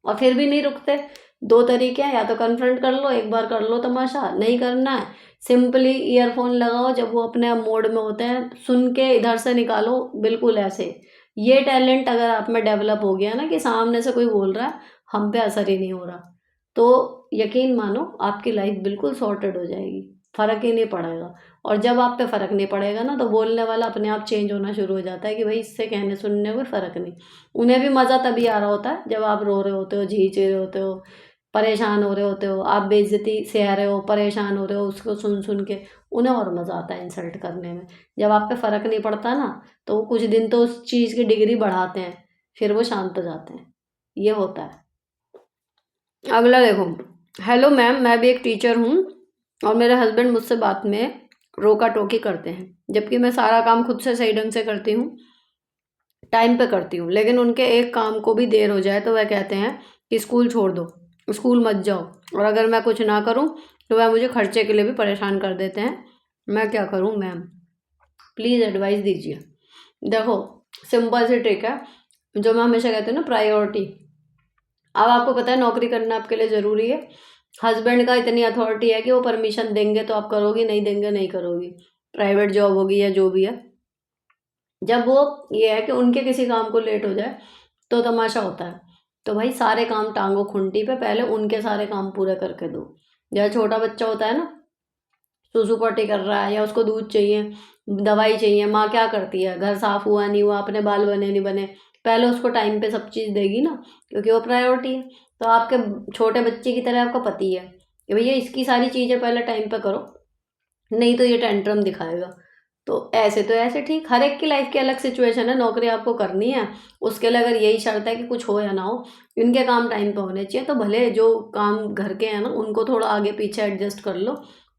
और फिर भी नहीं रुकते। दो तरीके हैं, या तो कन्फ्रंट कर लो, एक बार कर लो तमाशा, नहीं करना है सिंपली ईयरफोन लगाओ, जब वो अपने मोड में होते हैं सुन के इधर से निकालो, बिल्कुल ऐसे। ये टैलेंट अगर आप में डेवलप हो गया ना कि सामने से कोई बोल रहा है हम पे असर ही नहीं हो रहा, तो यकीन मानो आपकी लाइफ बिल्कुल सॉर्टेड हो जाएगी, फ़र्क ही नहीं पड़ेगा। और जब आप पे फ़र्क नहीं पड़ेगा ना तो बोलने वाला अपने आप चेंज होना शुरू हो जाता है कि भाई इससे कहने सुनने में फ़र्क नहीं। उन्हें भी मज़ा तभी आ रहा होता है जब आप रो रहे होते हो, झींच रहे होते हो, परेशान हो रहे होते हो, आप बेइज्जती सह रहे हो, परेशान हो रहे हो उसको सुन सुन के, उन्हें और मज़ा आता है इंसल्ट करने में। जब आप पे फ़र्क नहीं पड़ता ना तो वो कुछ दिन तो उस चीज़ की डिग्री बढ़ाते हैं, फिर वो शांत हो जाते हैं, ये होता है। अगला देखो, हेलो मैम, मैं भी एक टीचर हूँ और मेरे हस्बैंड मुझसे बात में रोका टोकी करते हैं, जबकि मैं सारा काम खुद से सही ढंग से करती हूँ, टाइम पे करती हूँ, लेकिन उनके एक काम को भी देर हो जाए तो वह कहते हैं कि स्कूल छोड़ दो, स्कूल मत जाओ, और अगर मैं कुछ ना करूँ तो वह मुझे खर्चे के लिए भी परेशान कर देते हैं। मैं क्या करूँ मैम, प्लीज़ एडवाइस दीजिए। देखो सिंपल सी ट्रिक है जो मैं हमेशा कहती हूँ ना, प्रायोरिटी। अब आपको पता है नौकरी करना आपके लिए ज़रूरी है, हस्बैंड का इतनी अथॉरिटी है कि वो परमिशन देंगे तो आप करोगी, नहीं देंगे नहीं करोगी, प्राइवेट जॉब होगी या जो भी है। जब वो ये है कि उनके किसी काम को लेट हो जाए तो तमाशा होता है, तो भाई सारे काम टांगो खूंटी पे, पहले उनके सारे काम पूरे करके दो। जैसे छोटा बच्चा होता है ना, सूसू पोटी कर रहा है या उसको दूध चाहिए, दवाई चाहिए, माँ क्या करती है, घर साफ हुआ नहीं हुआ, अपने बाल बने नहीं बने, पहले उसको टाइम पे सब चीज़ देगी ना, क्योंकि वो प्रायोरिटी है। तो आपके छोटे बच्चे की तरह आपका पति है कि भैया इसकी सारी चीज़ें पहले टाइम पे करो, नहीं तो ये टेंट्रम दिखाएगा। तो ऐसे ठीक, हर एक की लाइफ की अलग सिचुएशन है, नौकरी आपको करनी है, उसके लिए अगर यही शर्त है कि कुछ हो या ना हो इनके काम टाइम पे होने चाहिए, तो भले जो काम घर के हैं ना उनको थोड़ा आगे पीछे एडजस्ट कर लो,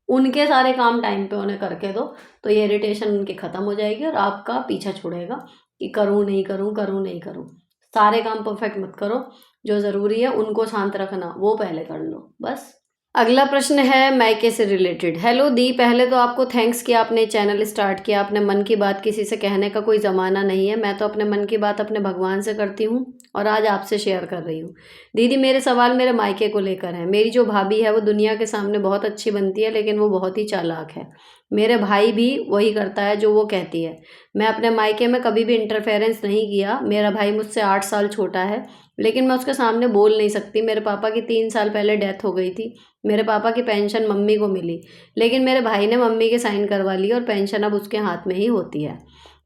उनके सारे काम टाइम पे उन्हें करके दो, तो ये इरिटेशन उनकी ख़त्म हो जाएगी और आपका पीछा छुड़ेगा कि करूँ नहीं करूँ, करूँ नहीं करूँ। सारे काम परफेक्ट मत करो, जो ज़रूरी है उनको शांत रखना वो पहले कर लो बस। अगला प्रश्न है मायके से रिलेटेड। हेलो दी, पहले तो आपको थैंक्स कि आपने चैनल स्टार्ट किया, अपने मन की बात किसी से कहने का कोई ज़माना नहीं है, मैं तो अपने मन की बात अपने भगवान से करती हूँ और आज आपसे शेयर कर रही हूँ। दीदी मेरे सवाल मेरे मायके को लेकर है। मेरी जो भाभी है वो दुनिया के सामने बहुत अच्छी बनती है लेकिन वो बहुत ही चालाक है। मेरे भाई भी वही करता है जो वो कहती है। मैं अपने मायके में कभी भी इंटरफेरेंस नहीं किया। मेरा भाई मुझसे 8 साल छोटा है, लेकिन मैं उसके सामने बोल नहीं सकती। मेरे पापा की 3 साल पहले डेथ हो गई थी। मेरे पापा की पेंशन मम्मी को मिली, लेकिन मेरे भाई ने मम्मी के साइन करवा लिए और पेंशन अब उसके हाथ में ही होती है।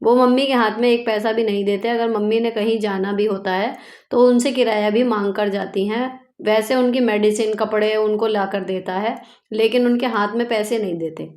वो मम्मी के हाथ में एक पैसा भी नहीं देते। अगर मम्मी ने कहीं जाना भी होता है तो उनसे किराया भी मांग कर जाती हैं। वैसे उनकी मेडिसिन, कपड़े उनको ला कर देता है, लेकिन उनके हाथ में पैसे नहीं देते।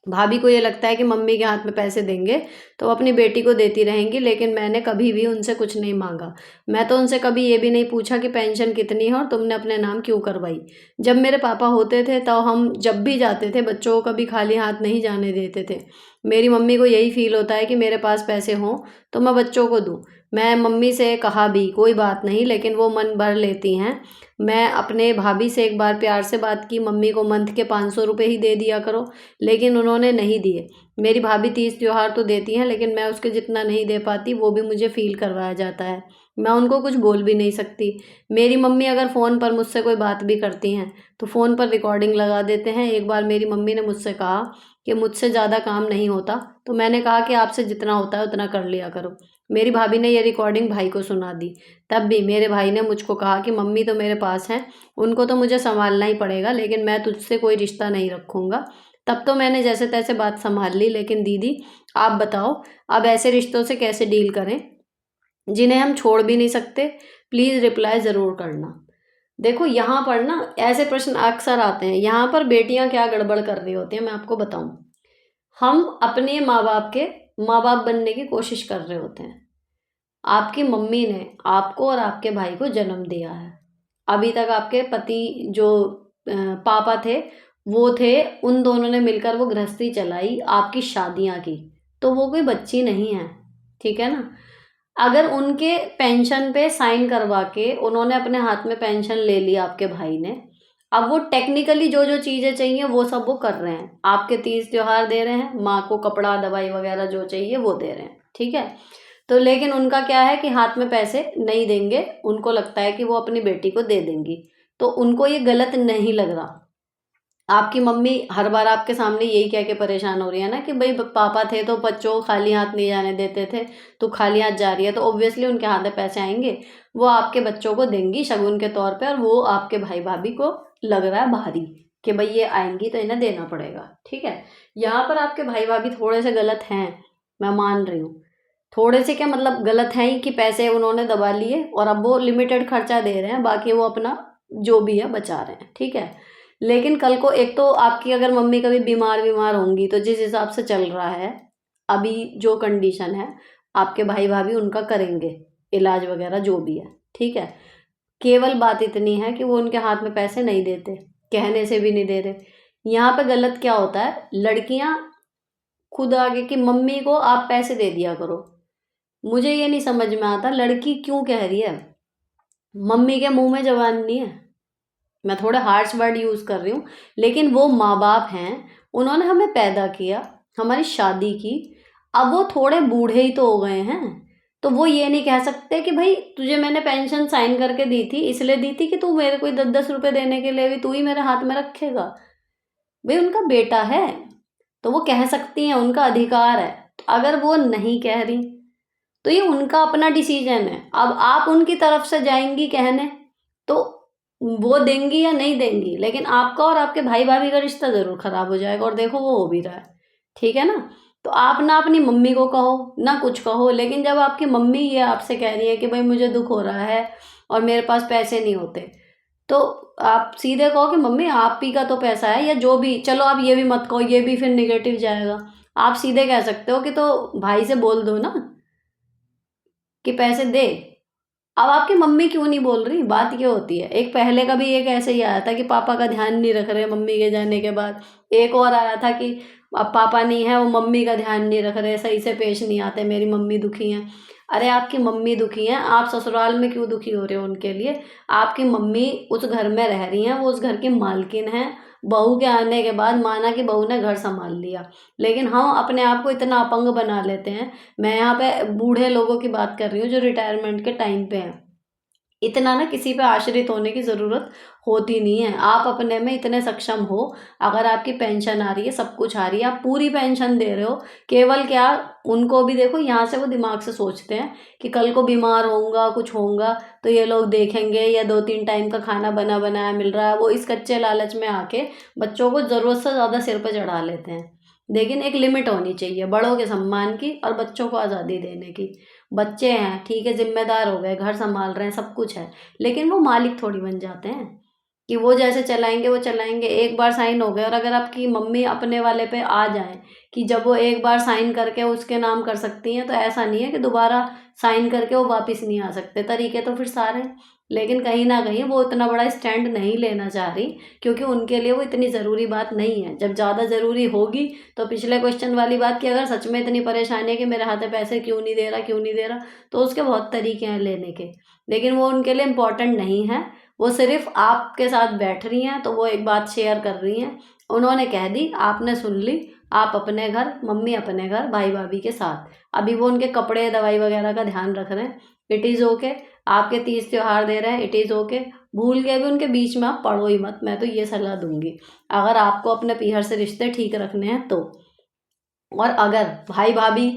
भाभी को ये लगता है कि मम्मी के हाथ में पैसे देंगे तो वो अपनी बेटी को देती रहेंगी, लेकिन मैंने कभी भी उनसे कुछ नहीं मांगा। मैं तो उनसे कभी ये भी नहीं पूछा कि पेंशन कितनी है और तुमने अपने नाम क्यों करवाई। जब मेरे पापा होते थे तो हम जब भी जाते थे बच्चों को कभी खाली हाथ नहीं जाने देते थे। मेरी मम्मी को यही फील होता है कि मेरे पास पैसे हों तो मैं बच्चों को दूँ। मैं मम्मी से कहा भी कोई बात नहीं, लेकिन वो मन भर लेती हैं। मैं अपने भाभी से एक बार प्यार से बात की, मम्मी को मंथ के 500 रुपये ही दे दिया करो, लेकिन उन्होंने नहीं दिए। मेरी भाभी तीज त्योहार तो देती हैं, लेकिन मैं उसके जितना नहीं दे पाती, वो भी मुझे फ़ील करवाया जाता है। मैं उनको कुछ बोल भी नहीं सकती। मेरी मम्मी अगर फ़ोन पर मुझसे कोई बात भी करती हैं तो फ़ोन पर रिकॉर्डिंग लगा देते हैं। एक बार मेरी मम्मी ने मुझसे कहा कि मुझसे ज़्यादा काम नहीं होता, तो मैंने कहा कि आपसे जितना होता है उतना कर लिया करो। मेरी भाभी ने ये रिकॉर्डिंग भाई को सुना दी। तब भी मेरे भाई ने मुझको कहा कि मम्मी तो मेरे पास हैं, उनको तो मुझे संभालना ही पड़ेगा, लेकिन मैं तुझसे कोई रिश्ता नहीं रखूँगा। तब तो मैंने जैसे तैसे बात संभाल ली, लेकिन दीदी आप बताओ अब ऐसे रिश्तों से कैसे डील करें जिन्हें हम छोड़ भी नहीं सकते? प्लीज़ रिप्लाई ज़रूर करना। देखो यहाँ पर ना ऐसे प्रश्न अक्सर आते हैं। यहाँ पर बेटियाँ क्या गड़बड़ कर रही होती हैं मैं आपको बताऊँ। हम अपने माँ-बाप के माँ-बाप बनने की कोशिश कर रहे होते हैं। आपकी मम्मी ने आपको और आपके भाई को जन्म दिया है। अभी तक आपके पति जो पापा थे, वो थे, उन दोनों ने मिलकर वो गृहस्थी चलाई, आपकी शादियाँ की। तो वो कोई बच्ची नहीं है, ठीक है ना? अगर उनके पेंशन पे साइन करवा के उन्होंने अपने हाथ में पेंशन ले ली आपके भाई ने, अब वो टेक्निकली जो-जो चीज़ें चाहिए वो सब वो कर रहे हैं। आपके तीज त्योहार दे रहे हैं, माँ को कपड़ा, दवाई वगैरह जो चाहिए वो दे रहे हैं, ठीक है? तो लेकिन उनका क्या है कि हाथ में पैसे नहीं देंगे, उनको लगता है कि वो अपनी बेटी को दे देंगी। तो उनको ये गलत नहीं लग रहा। आपकी मम्मी हर बार आपके सामने यही कह के परेशान हो रही है ना कि भई पापा थे तो बच्चों को खाली हाथ नहीं जाने देते थे, तू खाली हाथ जा रही है, तो ऑब्वियसली उनके हाथ में पैसे आएँगे। वो आपके बच्चों को देंगी शगुन के तौर पे और वो आपके भाई-भाभी को लग रहा है भारी कि भई ये आएँगी तो इन्हें देना पड़ेगा, ठीक है? यहाँ पर आपके भाई-भाभी थोड़े से गलत हैं, मैं मान रही हूँ। थोड़े से क्या मतलब गलत हैं ही कि पैसे उन्होंने दबा लिए और अब वो लिमिटेड खर्चा दे रहे हैं, बाकी वो अपना जो भी है बचा रहे हैं, ठीक है? लेकिन कल को एक तो आपकी अगर मम्मी कभी बीमार-वीमार होंगी तो जिस हिसाब से चल रहा है, अभी जो कंडीशन है, आपके भाई-भाभी उनका करेंगे, इलाज वगैरह जो भी है, ठीक है? केवल बात इतनी है कि वो उनके हाथ में पैसे नहीं देते, कहने से भी नहीं दे रहे। यहाँ पे गलत क्या होता है, लड़कियाँ खुद आगे कि मम्मी को आप पैसे दे दिया करो। मुझे ये नहीं समझ में आता लड़की क्यों कह रही है? मम्मी के मुँह में ज़बान नहीं है। मैं थोड़े हार्श वर्ड यूज़ कर रही हूँ, लेकिन वो माँ-बाप हैं, उन्होंने हमें पैदा किया, हमारी शादी की, अब वो थोड़े बूढ़े ही तो हो गए हैं। तो वो ये नहीं कह सकते कि भई तुझे मैंने पेंशन साइन करके दी थी, इसलिए दी थी कि तू मेरे को 10-10 रुपए देने के लिए भी तू ही मेरे हाथ में रखेगा। भई उनका बेटा है, तो वो कह सकती हैं, उनका अधिकार है। अगर वो नहीं कह रही, तो ये उनका अपना डिसीज़न है। अब आप उनकी तरफ से जाएँगी कहने, तो वो देंगी या नहीं देंगी, लेकिन आपका और आपके भाई-भाभी का रिश्ता ज़रूर खराब हो जाएगा और देखो वो हो भी रहा है। ठीक है ना? तो आप ना अपनी मम्मी को कहो, ना कुछ कहो, लेकिन जब आपकी मम्मी ये आपसे कह रही है कि भई मुझे दुःख हो रहा है और मेरे पास पैसे नहीं होते, तो आप सीधे कहो कि मम्मी आप ही का तो पैसा है या जो भी, चलो आप ये भी मत कहो, ये भी फिर नेगेटिव जाएगा। आप सीधे कह सकते हो कि तो भाई से बोल दो ना कि पैसे दे। अब आपकी मम्मी क्यों नहीं बोल रही? बात ये होती है। एक पहले का भी एक ऐसे ही आया था कि पापा का ध्यान नहीं रख रहे मम्मी के जाने के बाद। एक और आया था कि अब पापा नहीं है, वो मम्मी का ध्यान नहीं रख रहे, सही से पेश नहीं आते, मेरी मम्मी दुखी हैं। अरे आपकी मम्मी दुखी हैं, आप ससुराल में क्यों दुखी हो रहे हो उनके लिए? आपकी मम्मी उस घर में रह रही हैं, वो उस घर की मालकिन हैं। बहू के आने के बाद माना कि बहू ने घर सँभाल लिया। लेकिन हम अपने आप को इतना अपंग बना लेते हैं। मैं यहाँ पे बूढ़े लोगों की बात कर रही हूँ जो रिटायरमेंट के टाइम पे हैं। इतना ना किसी पे आश्रित होने की ज़रूरत होती नहीं है। आप अपने में इतने सक्षम हो, अगर आपकी पेंशन आ रही है, सब कुछ आ रही है, आप पूरी पेंशन दे रहे हो, केवल क्या, उनको भी देखो यहाँ से वो दिमाग से सोचते हैं कि कल को बीमार होऊंगा, कुछ होऊंगा तो ये लोग देखेंगे, या 2-3 टाइम का खाना बना बनाया मिल रहा है, वो इस कच्चे लालच में आके बच्चों को ज़रूरत से ज़्यादा सिर पर चढ़ा लेते हैं। लेकिन एक लिमिट होनी चाहिए बड़ों के सम्मान की और बच्चों को आज़ादी देने की। बच्चे हैं, ठीक है, जिम्मेदार हो गए, घर संभाल रहे हैं, सब कुछ है, लेकिन वो मालिक थोड़ी बन जाते हैं कि वो जैसे चलाएंगे वो चलाएंगे। एक बार साइन हो गए, और अगर आपकी मम्मी अपने वाले पे आ जाए कि जब वो एक बार साइन करके उसके नाम कर सकती हैं, तो ऐसा नहीं है कि दोबारा साइन करके वो वापस नहीं आ सकते। तरीके तो फिर सारे हैं, लेकिन कहीं ना कहीं वो इतना बड़ा स्टैंड नहीं लेना चाह रही, क्योंकि उनके लिए वो इतनी ज़रूरी बात नहीं है। जब ज़्यादा ज़रूरी होगी तो पिछले क्वेश्चन वाली बात की, अगर सच में इतनी परेशानी है कि मेरे हाथ में पैसे क्यों नहीं दे रहा, क्यों नहीं दे रहा, तो उसके बहुत तरीके हैं लेने के, लेकिन वो उनके लिए इम्पोर्टेंट नहीं है। वो सिर्फ आपके साथ बैठ रही हैं, तो वो एक बात शेयर कर रही हैं, उन्होंने कह दी, आपने सुन ली, आप अपने घर, मम्मी अपने घर, भाई भाभी के साथ। अभी वो उनके कपड़े दवाई वगैरह का ध्यान रख रहे हैं, इट इज़ ओके। आपके तीज त्योहार दे रहे हैं, इट इज़ ओके। भूल के भी उनके बीच में आप पड़ो ही मत, मैं तो ये सलाह दूंगी, अगर आपको अपने पीहर से रिश्ते ठीक रखने हैं तो। और अगर भाई भाभी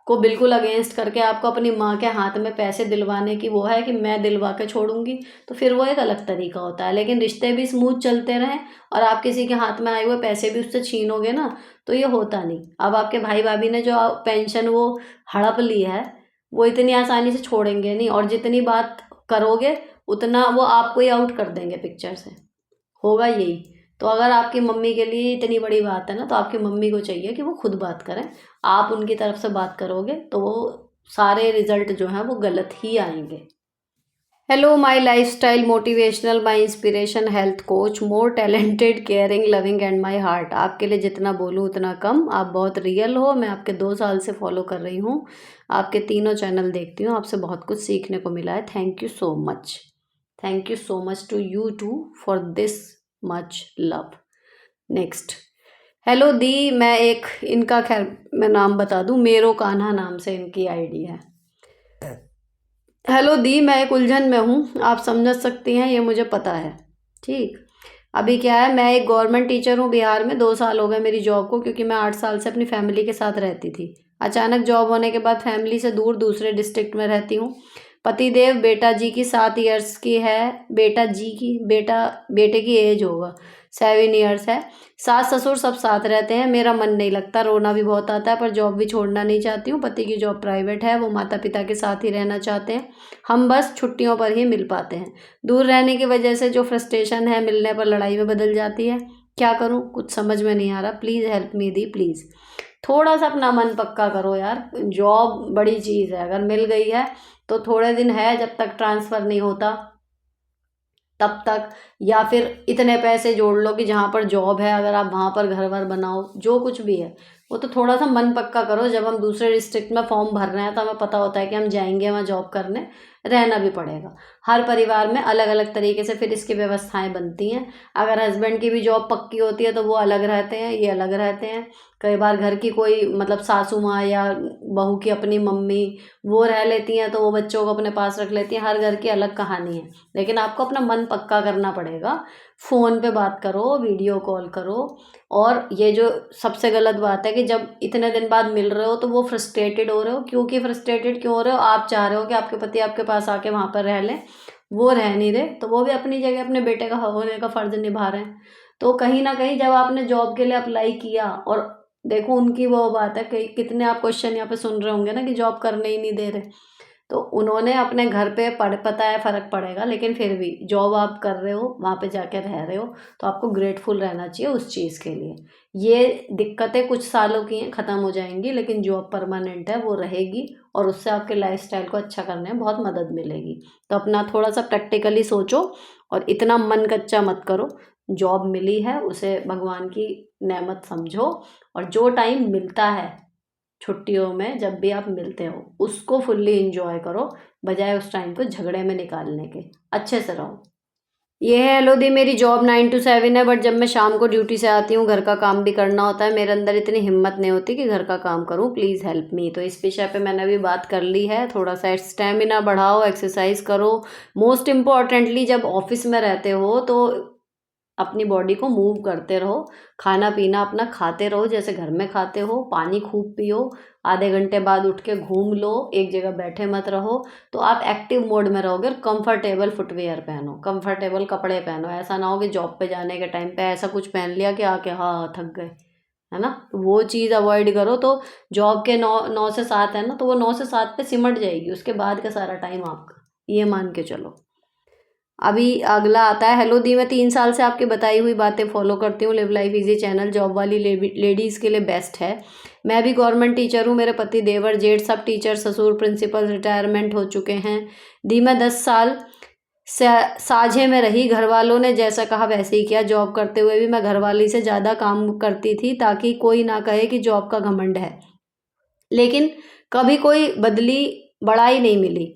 को बिल्कुल अगेंस्ट करके आपको अपनी माँ के हाथ में पैसे दिलवाने की वो है कि मैं दिलवा के छोड़ूंगी, तो फिर वो एक अलग तरीका होता है। लेकिन रिश्ते भी स्मूथ चलते रहें और आप किसी के हाथ में आए हुए पैसे भी उससे छीनोगे ना, तो ये होता नहीं। अब आपके भाई भाभी ने जो पेंशन वो हड़प ली है, वो इतनी आसानी से छोड़ेंगे नहीं, और जितनी बात करोगे उतना वो आपको ही आउट कर देंगे पिक्चर से, होगा यही। तो अगर आपकी मम्मी के लिए इतनी बड़ी बात है ना, तो आपकी मम्मी को चाहिए कि वो खुद बात करें। आप उनकी तरफ से बात करोगे तो वो सारे रिजल्ट जो हैं वो गलत ही आएंगे। Hello my lifestyle motivational, my inspiration, health coach, more talented, caring, loving and my heart. आपके लिए जितना बोलूँ उतना कम। आप बहुत रियल हो, मैं आपके 2 साल से फॉलो कर रही हूँ, आपके तीनों चैनल देखती हूँ, आपसे बहुत कुछ सीखने को मिला है। Thank you so much, thank you so much to you too for this much love. Next, hello दी, मैं एक, इनका खैर मैं नाम बता दूं, मेरो कान्हा नाम से इनकी आईडी है। हेलो दी, मैं एक उलझन में हूँ, आप समझ सकती हैं, ये मुझे पता है। ठीक, अभी क्या है, मैं एक गवर्नमेंट टीचर हूँ बिहार में, 2 साल हो गए मेरी जॉब को, क्योंकि मैं 8 साल से अपनी फैमिली के साथ रहती थी। अचानक जॉब होने के बाद फैमिली से दूर दूसरे डिस्ट्रिक्ट में रहती हूँ। पतिदेव, बेटा जी की 7 इयर्स की है, बेटे की एज होगा 7 इयर्स है। सास ससुर सब साथ रहते हैं, मेरा मन नहीं लगता, रोना भी बहुत आता है, पर जॉब भी छोड़ना नहीं चाहती हूँ। पति की जॉब प्राइवेट है, वो माता पिता के साथ ही रहना चाहते हैं, हम बस छुट्टियों पर ही मिल पाते हैं। दूर रहने की वजह से जो फ्रस्ट्रेशन है, मिलने पर लड़ाई में बदल जाती है। क्या करूँ, कुछ समझ में नहीं आ रहा, please help me the please. थोड़ा सा अपना मन पक्का करो यार, जॉब बड़ी चीज़ है, अगर मिल गई है तो थोड़े दिन है, जब तक ट्रांसफ़र नहीं होता तब तक, या फिर इतने पैसे जोड़ लो कि जहाँ पर जॉब है अगर आप वहाँ पर घर वर बनाओ, जो कुछ भी है वो तो थोड़ा सा मन पक्का करो। जब हम दूसरे डिस्ट्रिक्ट में फॉर्म भर रहे हैं तो हमें पता होता है कि हम जाएंगे वहाँ जॉब करने, रहना भी पड़ेगा। हर परिवार में अलग अलग तरीके से फिर इसकी व्यवस्थाएं बनती हैं। अगर हस्बैंड की भी जॉब पक्की होती है तो वो अलग रहते हैं, ये अलग रहते हैं। कई बार घर की कोई मतलब सासू माँ या बहू की अपनी मम्मी वो रह लेती हैं, तो वो बच्चों को अपने पास रख लेती हैं, हर घर की अलग कहानी है। लेकिन आपको अपना मन पक्का करना पड़ेगा। फ़ोन पे बात करो, वीडियो कॉल करो। और ये जो सबसे गलत बात है कि जब इतने दिन बाद मिल रहे हो तो वो फ्रस्ट्रेटेड हो रहे हो, क्योंकि फ्रस्ट्रेटेड क्यों हो रहे हो, आप चाह रहे हो कि आपके पति आपके पास आके वहाँ पर रह लें, वो रह नहीं रहे, तो वो भी अपनी जगह अपने बेटे का होने का फ़र्ज़ निभा रहे हैं। तो कहीं ना कहीं जब आपने जॉब के लिए अप्लाई किया, और देखो उनकी वो बात है कि कितने आप क्वेश्चन यहाँ पे सुन रहे होंगे ना कि जॉब करने ही नहीं दे रहे, तो उन्होंने अपने घर पे पता है फ़र्क पड़ेगा, लेकिन फिर भी जॉब आप कर रहे हो, वहाँ पे जाके रह रहे हो, तो आपको ग्रेटफुल रहना चाहिए उस चीज़ के लिए। ये दिक्कतें कुछ सालों की हैं, ख़त्म हो जाएंगी, लेकिन जॉब परमानेंट है, वो रहेगी, और उससे आपके लाइफस्टाइल को अच्छा करने में बहुत मदद मिलेगी। तो अपना थोड़ा सा प्रैक्टिकली सोचो और इतना मन कच्चा मत करो। जॉब मिली है उसे भगवान की नेमत समझो, और जो टाइम मिलता है छुट्टियों में जब भी आप मिलते हो उसको फुल्ली इंजॉय करो, बजाय उस टाइम को झगड़े में निकालने के। अच्छे से रहो। ये है हेलो दी, मेरी जॉब 9 to 7 है, बट जब मैं शाम को ड्यूटी से आती हूँ घर का काम भी करना होता है, मेरे अंदर इतनी हिम्मत नहीं होती कि घर का काम करूँ, प्लीज़ हेल्प मी। तो इस विषय पे मैंने अभी बात कर ली है। थोड़ा सा स्टेमिना बढ़ाओ, एक्सरसाइज करो। मोस्ट इम्पॉर्टेंटली जब ऑफिस में रहते हो तो अपनी बॉडी को मूव करते रहो। खाना पीना अपना खाते रहो जैसे घर में खाते हो। पानी खूब पियो। आधे घंटे बाद उठ के घूम लो, एक जगह बैठे मत रहो। तो आप एक्टिव मोड में रहोगे। और कंफर्टेबल फुटवेयर पहनो, कंफर्टेबल कपड़े पहनो। ऐसा ना हो कि जॉब पे जाने के टाइम पे ऐसा कुछ पहन लिया कि आके हाँ थक गए, है ना। तो वो चीज़ अवॉइड करो। तो जॉब के 9 से 7 है ना, तो वो 9 से 7 पे सिमट जाएगी। उसके बाद का सारा टाइम आपका, ये मान के चलो। अभी अगला आता है, हेलो दी, मैं 3 साल से आपकी बताई हुई बातें फॉलो करती हूँ। Live life easy channel job वाली लेडीज़ के लिए बेस्ट है। मैं भी गवर्नमेंट टीचर हूँ। मेरे पति देवर जेठ सब टीचर, ससुर प्रिंसिपल, रिटायरमेंट हो चुके हैं। दी मैं 10 साल साझे में रही। घर वालों ने जैसा कहा वैसे ही किया। जॉब करते हुए भी मैं घरवाली से ज़्यादा काम करती थी ताकि कोई ना कहे कि जॉब का घमंड है। लेकिन कभी कोई बदली बड़ाई नहीं मिली।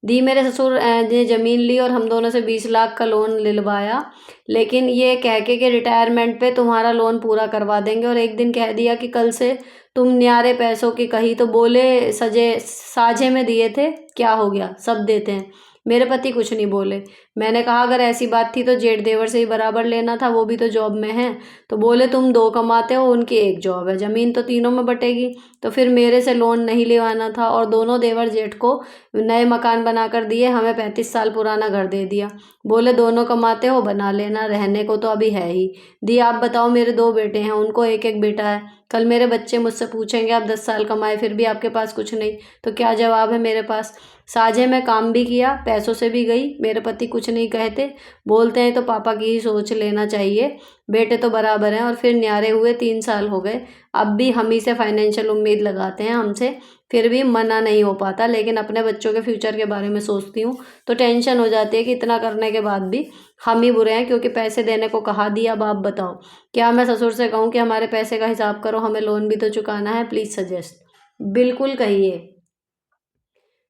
दी मेरे ससुर ने ज़मीन ली और हम दोनों से 20 लाख का लोन लिलवाया, लेकिन ये कह के रिटायरमेंट पे तुम्हारा लोन पूरा करवा देंगे। और एक दिन कह दिया कि कल से तुम न्यारे पैसों की कही तो बोले सजे साझे में दिए थे, क्या हो गया, सब देते हैं। मेरे पति कुछ नहीं बोले। मैंने कहा अगर ऐसी बात थी तो जेठ देवर से ही बराबर लेना था, वो भी तो जॉब में है। तो बोले तुम 2 कमाते हो, उनकी एक जॉब है, ज़मीन तो तीनों में बटेगी। तो फिर मेरे से लोन नहीं लेवाना था। और दोनों देवर जेठ को नए मकान बनाकर दिए। हमें 35 साल पुराना घर दे दिया। बोले दोनों कमाते हो, बना लेना, रहने को तो अभी है ही। दी आप बताओ, मेरे 2 बेटे हैं, उनको एक एक बेटा है। कल मेरे बच्चे मुझसे पूछेंगे आप 10 साल कमाए फिर भी आपके पास कुछ नहीं, तो क्या जवाब है मेरे पास। साझे में काम भी किया, पैसों से भी गई। मेरे पति कुछ नहीं कहते, बोलते हैं तो पापा की ही सोच लेना चाहिए, बेटे तो बराबर हैं। और फिर न्यारे हुए 3 साल हो गए। अब भी हम ही से फाइनेंशियल उम्मीद लगाते हैं हमसे, फिर भी मना नहीं हो पाता। लेकिन अपने बच्चों के फ्यूचर के बारे में सोचती हूँ तो टेंशन हो जाती है कि इतना करने के बाद भी हम ही बुरे हैं क्योंकि पैसे देने को कहा दिया। अब आप बताओ, क्या मैं ससुर से कहूँ कि हमारे पैसे का हिसाब करो, हमें लोन भी तो चुकाना है, प्लीज़ सजेस्ट। बिल्कुल कहिए।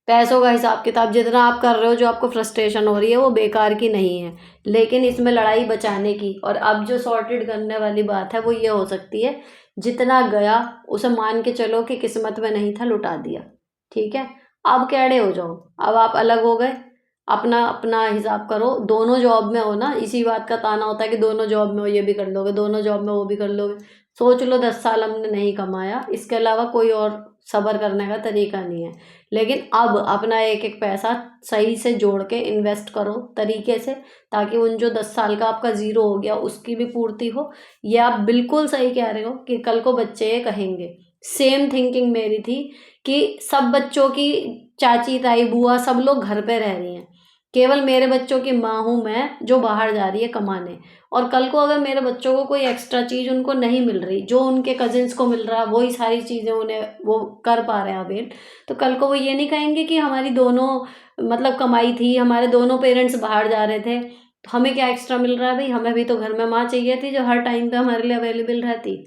पैसों का हिसाब किताब जितना आप कर रहे हो, जो आपको फ्रस्ट्रेशन हो रही है वो बेकार की नहीं है। लेकिन इसमें लड़ाई बचाने की और अब जो सॉर्टेड करने वाली बात है वो ये हो सकती है, जितना गया उसे मान के चलो कि किस्मत में नहीं था, लुटा दिया। ठीक है, अब कैडे हो जाओ। अब आप अलग हो गए, अपना अपना हिसाब करो। दोनों जॉब में हो ना, इसी बात का ताना होता है कि दोनों जॉब में हो, ये भी कर लोगे, दोनों जॉब में वो भी कर लोगे। सोच लो 10 साल हमने नहीं कमाया, इसके अलावा कोई और सब्र करने का तरीका नहीं है। लेकिन अब अपना एक एक पैसा सही से जोड़ के इन्वेस्ट करो तरीके से, ताकि उन जो 10 साल का आपका ज़ीरो हो गया उसकी भी पूर्ति हो। ये आप बिल्कुल सही कह रहे हो कि कल को बच्चे ये कहेंगे। सेम थिंकिंग मेरी थी कि सब बच्चों की चाची ताई बुआ सब लोग घर पे रह रही हैं, केवल मेरे बच्चों की माँ हूँ मैं जो बाहर जा रही है कमाने। और कल को अगर मेरे बच्चों को कोई एक्स्ट्रा चीज़ उनको नहीं मिल रही, जो उनके कजिन्स को मिल रहा है वही सारी चीज़ें उन्हें वो कर पा रहे हैं अवेल, तो कल को वो ये नहीं कहेंगे कि हमारी दोनों मतलब कमाई थी, हमारे दोनों पेरेंट्स बाहर जा रहे थे, तो हमें क्या एक्स्ट्रा मिल रहा है। भाई हमें भी तो घर में माँ चाहिए थी जो हर टाइम पे हमारे लिए अवेलेबल रहती।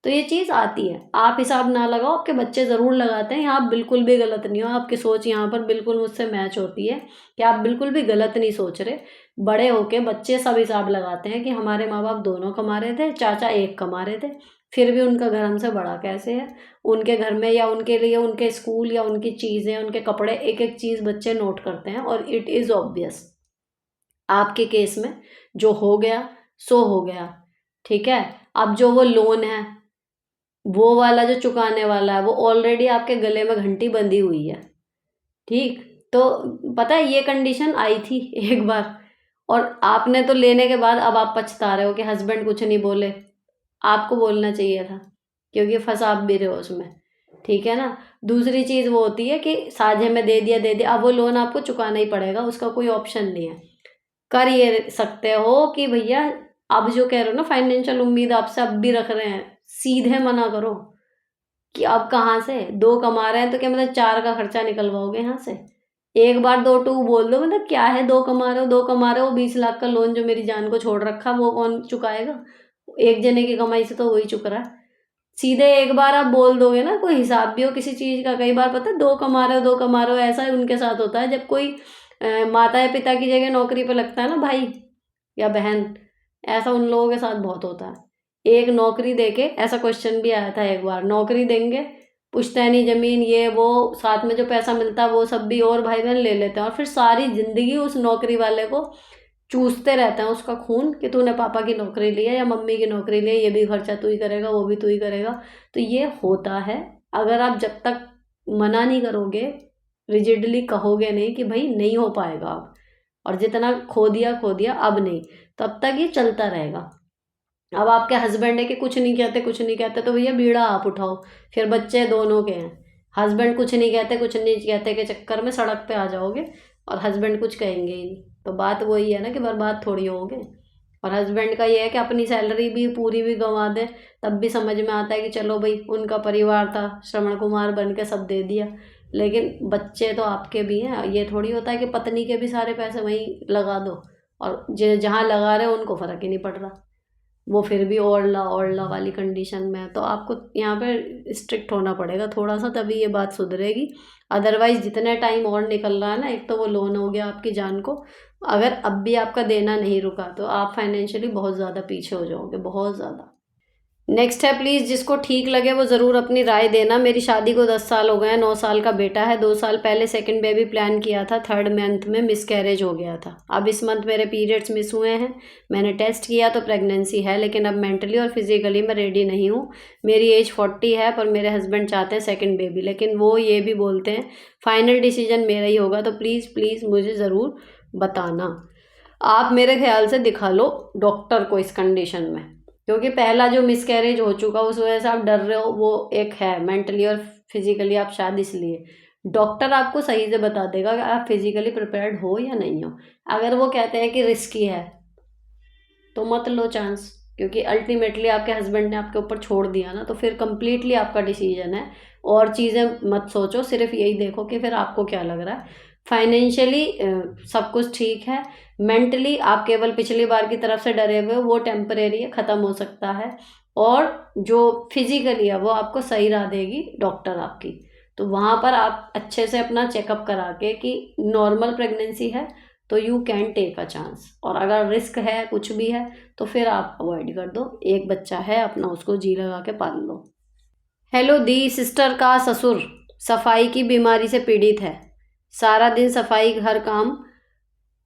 तो ये चीज़ आती है। आप हिसाब ना लगाओ, आपके बच्चे ज़रूर लगाते हैं। यहाँ आप बिल्कुल भी गलत नहीं हो, आपकी सोच यहाँ पर बिल्कुल मुझसे मैच होती है कि आप बिल्कुल भी गलत नहीं सोच रहे। बड़े होके बच्चे सब हिसाब लगाते हैं कि हमारे माँ बाप दोनों कमा रहे थे, चाचा एक कमा रहे थे, फिर भी उनका घर हमसे बड़ा कैसे है। उनके घर में या उनके लिए उनके स्कूल या उनकी चीज़ें, उनके कपड़े, एक एक चीज़ बच्चे नोट करते हैं। और इट इज़ ऑब्वियस आपके केस में जो हो गया सो हो गया। ठीक है, अब जो वो लोन है वो वाला जो चुकाने वाला है वो ऑलरेडी आपके गले में घंटी बंधी हुई है। ठीक, तो पता है ये कंडीशन आई थी एक बार, और आपने तो लेने के बाद अब आप पछता रहे हो कि हस्बैंड कुछ नहीं बोले। आपको बोलना चाहिए था क्योंकि फंसा आप भी रहे हो उसमें। ठीक है ना। दूसरी चीज़ वो होती है कि साझे में दे दिया, अब वो लोन आपको चुकाना ही पड़ेगा, उसका कोई ऑप्शन नहीं है। कर ये सकते हो कि भैया अब जो कह रहे हो ना फाइनेंशियल उम्मीद आपसे अब भी रख रहे हैं, सीधे मना करो कि अब कहाँ से 2 कमा रहे हैं तो क्या मतलब 4 का खर्चा निकलवाओगे यहाँ से। एक बार 2 टू बोल दो, मतलब क्या है, 2 कमा रहे हो, 2 कमा रहे हो, 20 लाख का लोन जो मेरी जान को छोड़ रखा वो कौन चुकाएगा। एक जने की कमाई से तो वही चुक रहा है। सीधे एक बार आप बोल दोगे ना, कोई हिसाब भी हो किसी चीज़ का। कई बार पता है 2 कमा रहे हो, 2 कमा रहे हो, ऐसा उनके साथ होता है जब कोई माता या पिता की जगह नौकरी पे लगता है ना भाई, या बहन, ऐसा उन लोगों के साथ बहुत होता है। एक नौकरी देके, ऐसा क्वेश्चन भी आया था एक बार, नौकरी देंगे, पुश्तैनी ज़मीन, ये वो, साथ में जो पैसा मिलता है वो सब भी, और भाई बहन ले लेते हैं, और फिर सारी ज़िंदगी उस नौकरी वाले को चूसते रहते हैं उसका खून कि तूने पापा की नौकरी ली है या मम्मी की नौकरी ली है, ये भी खर्चा तू ही करेगा, वो भी तू ही करेगा। तो ये होता है। अगर आप जब तक मना नहीं करोगे, रिजिडली कहोगे नहीं कि भाई नहीं हो पाएगा अब, और जितना खो दिया अब नहीं, तब तक ये चलता रहेगा। अब आपके हस्बैंड है कि कुछ नहीं कहते कुछ नहीं कहते, तो भैया बीड़ा आप उठाओ। फिर बच्चे दोनों के हैं, हस्बैंड कुछ नहीं कहते कुछ नहीं कहते के चक्कर में सड़क पे आ जाओगे, और हस्बैंड कुछ कहेंगे ही नहीं, तो बात वही है ना कि बर्बाद थोड़ी होगे। और हस्बैंड का ये है कि अपनी सैलरी भी पूरी भी गंवा दे, तब भी समझ में आता है कि चलो भाई उनका परिवार था, श्रवण कुमार बन के सब दे दिया। लेकिन बच्चे तो आपके भी हैं, ये थोड़ी होता है कि पत्नी के भी सारे पैसे वहीं लगा दो, और जहाँ लगा रहे हो उनको फ़र्क ही नहीं पड़ रहा, वो फिर भी ओढ़ला ओढ़ला वाली कंडीशन में है। तो आपको यहाँ पे स्ट्रिक्ट होना पड़ेगा थोड़ा सा, तभी ये बात सुधरेगी। अदरवाइज़ जितने टाइम और निकल रहा है ना, एक तो वो लोन हो गया आपकी जान को, अगर अब भी आपका देना नहीं रुका तो आप फाइनेंशियली बहुत ज़्यादा पीछे हो जाओगे, बहुत ज़्यादा। नेक्स्ट है, प्लीज़ जिसको ठीक लगे वो ज़रूर अपनी राय देना। मेरी शादी को 10 साल हो गए हैं, 9 साल का बेटा है, 2 साल पहले सेकंड बेबी प्लान किया था, 3rd मंथ में मिसकैरेज हो गया था। अब इस मंथ मेरे पीरियड्स मिस हुए हैं, मैंने टेस्ट किया तो प्रेगनेंसी है, लेकिन अब मेंटली और फिजिकली मैं रेडी नहीं हूँ। मेरी एज 40 है, पर मेरे हस्बैंड चाहते हैं सेकेंड बेबी, लेकिन वो ये भी बोलते हैं फाइनल डिसीजन मेरा ही होगा। तो प्लीज़ प्लीज़ मुझे ज़रूर बताना। आप मेरे ख्याल से दिखा लो डॉक्टर को इस कंडीशन में, क्योंकि पहला जो मिसकैरेज हो चुका उस वजह से आप डर रहे हो, वो एक है मेंटली और फिजिकली आप शायद इसलिए। डॉक्टर आपको सही से बता देगा कि आप फिजिकली प्रिपेयर्ड हो या नहीं हो। अगर वो कहते हैं कि रिस्की है तो मत लो चांस, क्योंकि अल्टीमेटली आपके हस्बैंड ने आपके ऊपर छोड़ दिया ना, तो फिर कंप्लीटली आपका डिसीजन है। और चीज़ें मत सोचो, सिर्फ यही देखो कि फिर आपको क्या लग रहा है। फाइनेंशियली सब कुछ ठीक है, मेंटली आप केवल पिछली बार की तरफ से डरे हुए हो, वो टेम्परेरी है, ख़त्म हो सकता है। और जो फिजिकली है वो आपको सही राह देगी डॉक्टर आपकी। तो वहाँ पर आप अच्छे से अपना चेकअप करा के कि नॉर्मल प्रेगनेंसी है तो you can take a chance, और अगर रिस्क है कुछ भी है तो फिर आप अवॉइड कर दो। एक बच्चा है अपना, उसको जी लगा के पाल लो। हेलो दी, सिस्टर का ससुर सफाई की बीमारी से पीड़ित है, सारा दिन सफाई घर काम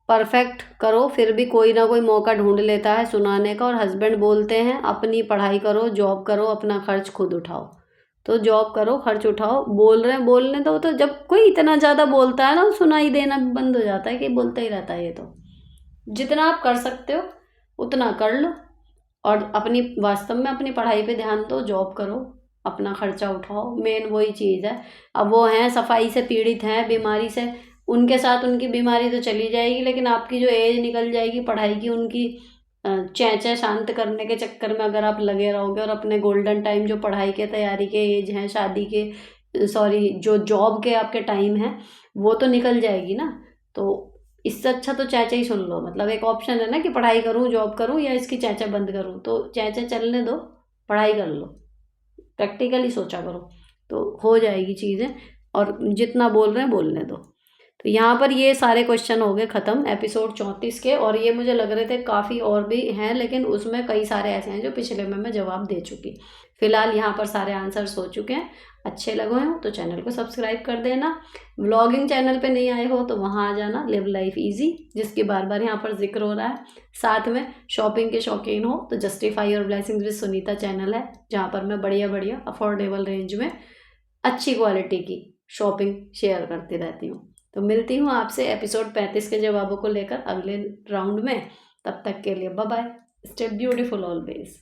परफेक्ट करो, फिर भी कोई ना कोई मौका ढूंढ लेता है सुनाने का, और हस्बैंड बोलते हैं अपनी पढ़ाई करो, जॉब करो, अपना खर्च खुद उठाओ। तो जॉब करो, खर्च उठाओ, बोल रहे हैं बोलने दो। तो जब कोई इतना ज़्यादा बोलता है ना, सुनाई देना भी बंद हो जाता है कि बोलता ही रहता है। ये तो जितना आप कर सकते हो उतना कर लो, और अपनी वास्तव में अपनी पढ़ाई पे ध्यान दो, जॉब करो, अपना खर्चा उठाओ, मेन वही चीज़ है। अब वो हैं सफाई से पीड़ित हैं, बीमारी से, उनके साथ उनकी बीमारी तो चली जाएगी, लेकिन आपकी जो एज निकल जाएगी पढ़ाई की, उनकी चैं शांत करने के चक्कर में अगर आप लगे रहोगे, और अपने गोल्डन टाइम जो पढ़ाई के तैयारी के एज हैं, शादी के सॉरी जो जॉब के आपके टाइम हैं, वो तो निकल जाएगी ना। तो इससे अच्छा तो चैचा ही सुन लो। मतलब एक ऑप्शन है ना कि पढ़ाई करूँ, जॉब करूँ, या इसकी चैचा बंद करूँ, तो चैचा चलने दो, पढ़ाई कर लो, प्रैक्टिकली सोचा करो, तो हो जाएगी चीज़ें। और जितना बोल रहे हैं बोलने दो। तो यहाँ पर ये सारे क्वेश्चन हो गए ख़त्म एपिसोड 34 के, और ये मुझे लग रहे थे काफ़ी और भी हैं, लेकिन उसमें कई सारे ऐसे हैं जो पिछले में मैं जवाब दे चुकी। फिलहाल यहाँ पर सारे आंसर्स हो चुके हैं। अच्छे लगे हो तो चैनल को सब्सक्राइब कर देना। व्लॉगिंग चैनल पे नहीं आए हो तो वहाँ आ जाना, लिव लाइफ इजी, जिसकी बार बार यहाँ पर जिक्र हो रहा है। साथ में शॉपिंग के शौकीन हो तो justify your blessings with Sunita channel है, जहाँ पर मैं बढ़िया बढ़िया अफोर्डेबल रेंज में अच्छी क्वालिटी की शॉपिंग शेयर करती रहती हूँ। तो मिलती हूँ आपसे एपिसोड 35 के जवाबों को लेकर अगले राउंड में। तब तक के लिए bye bye, stay beautiful always.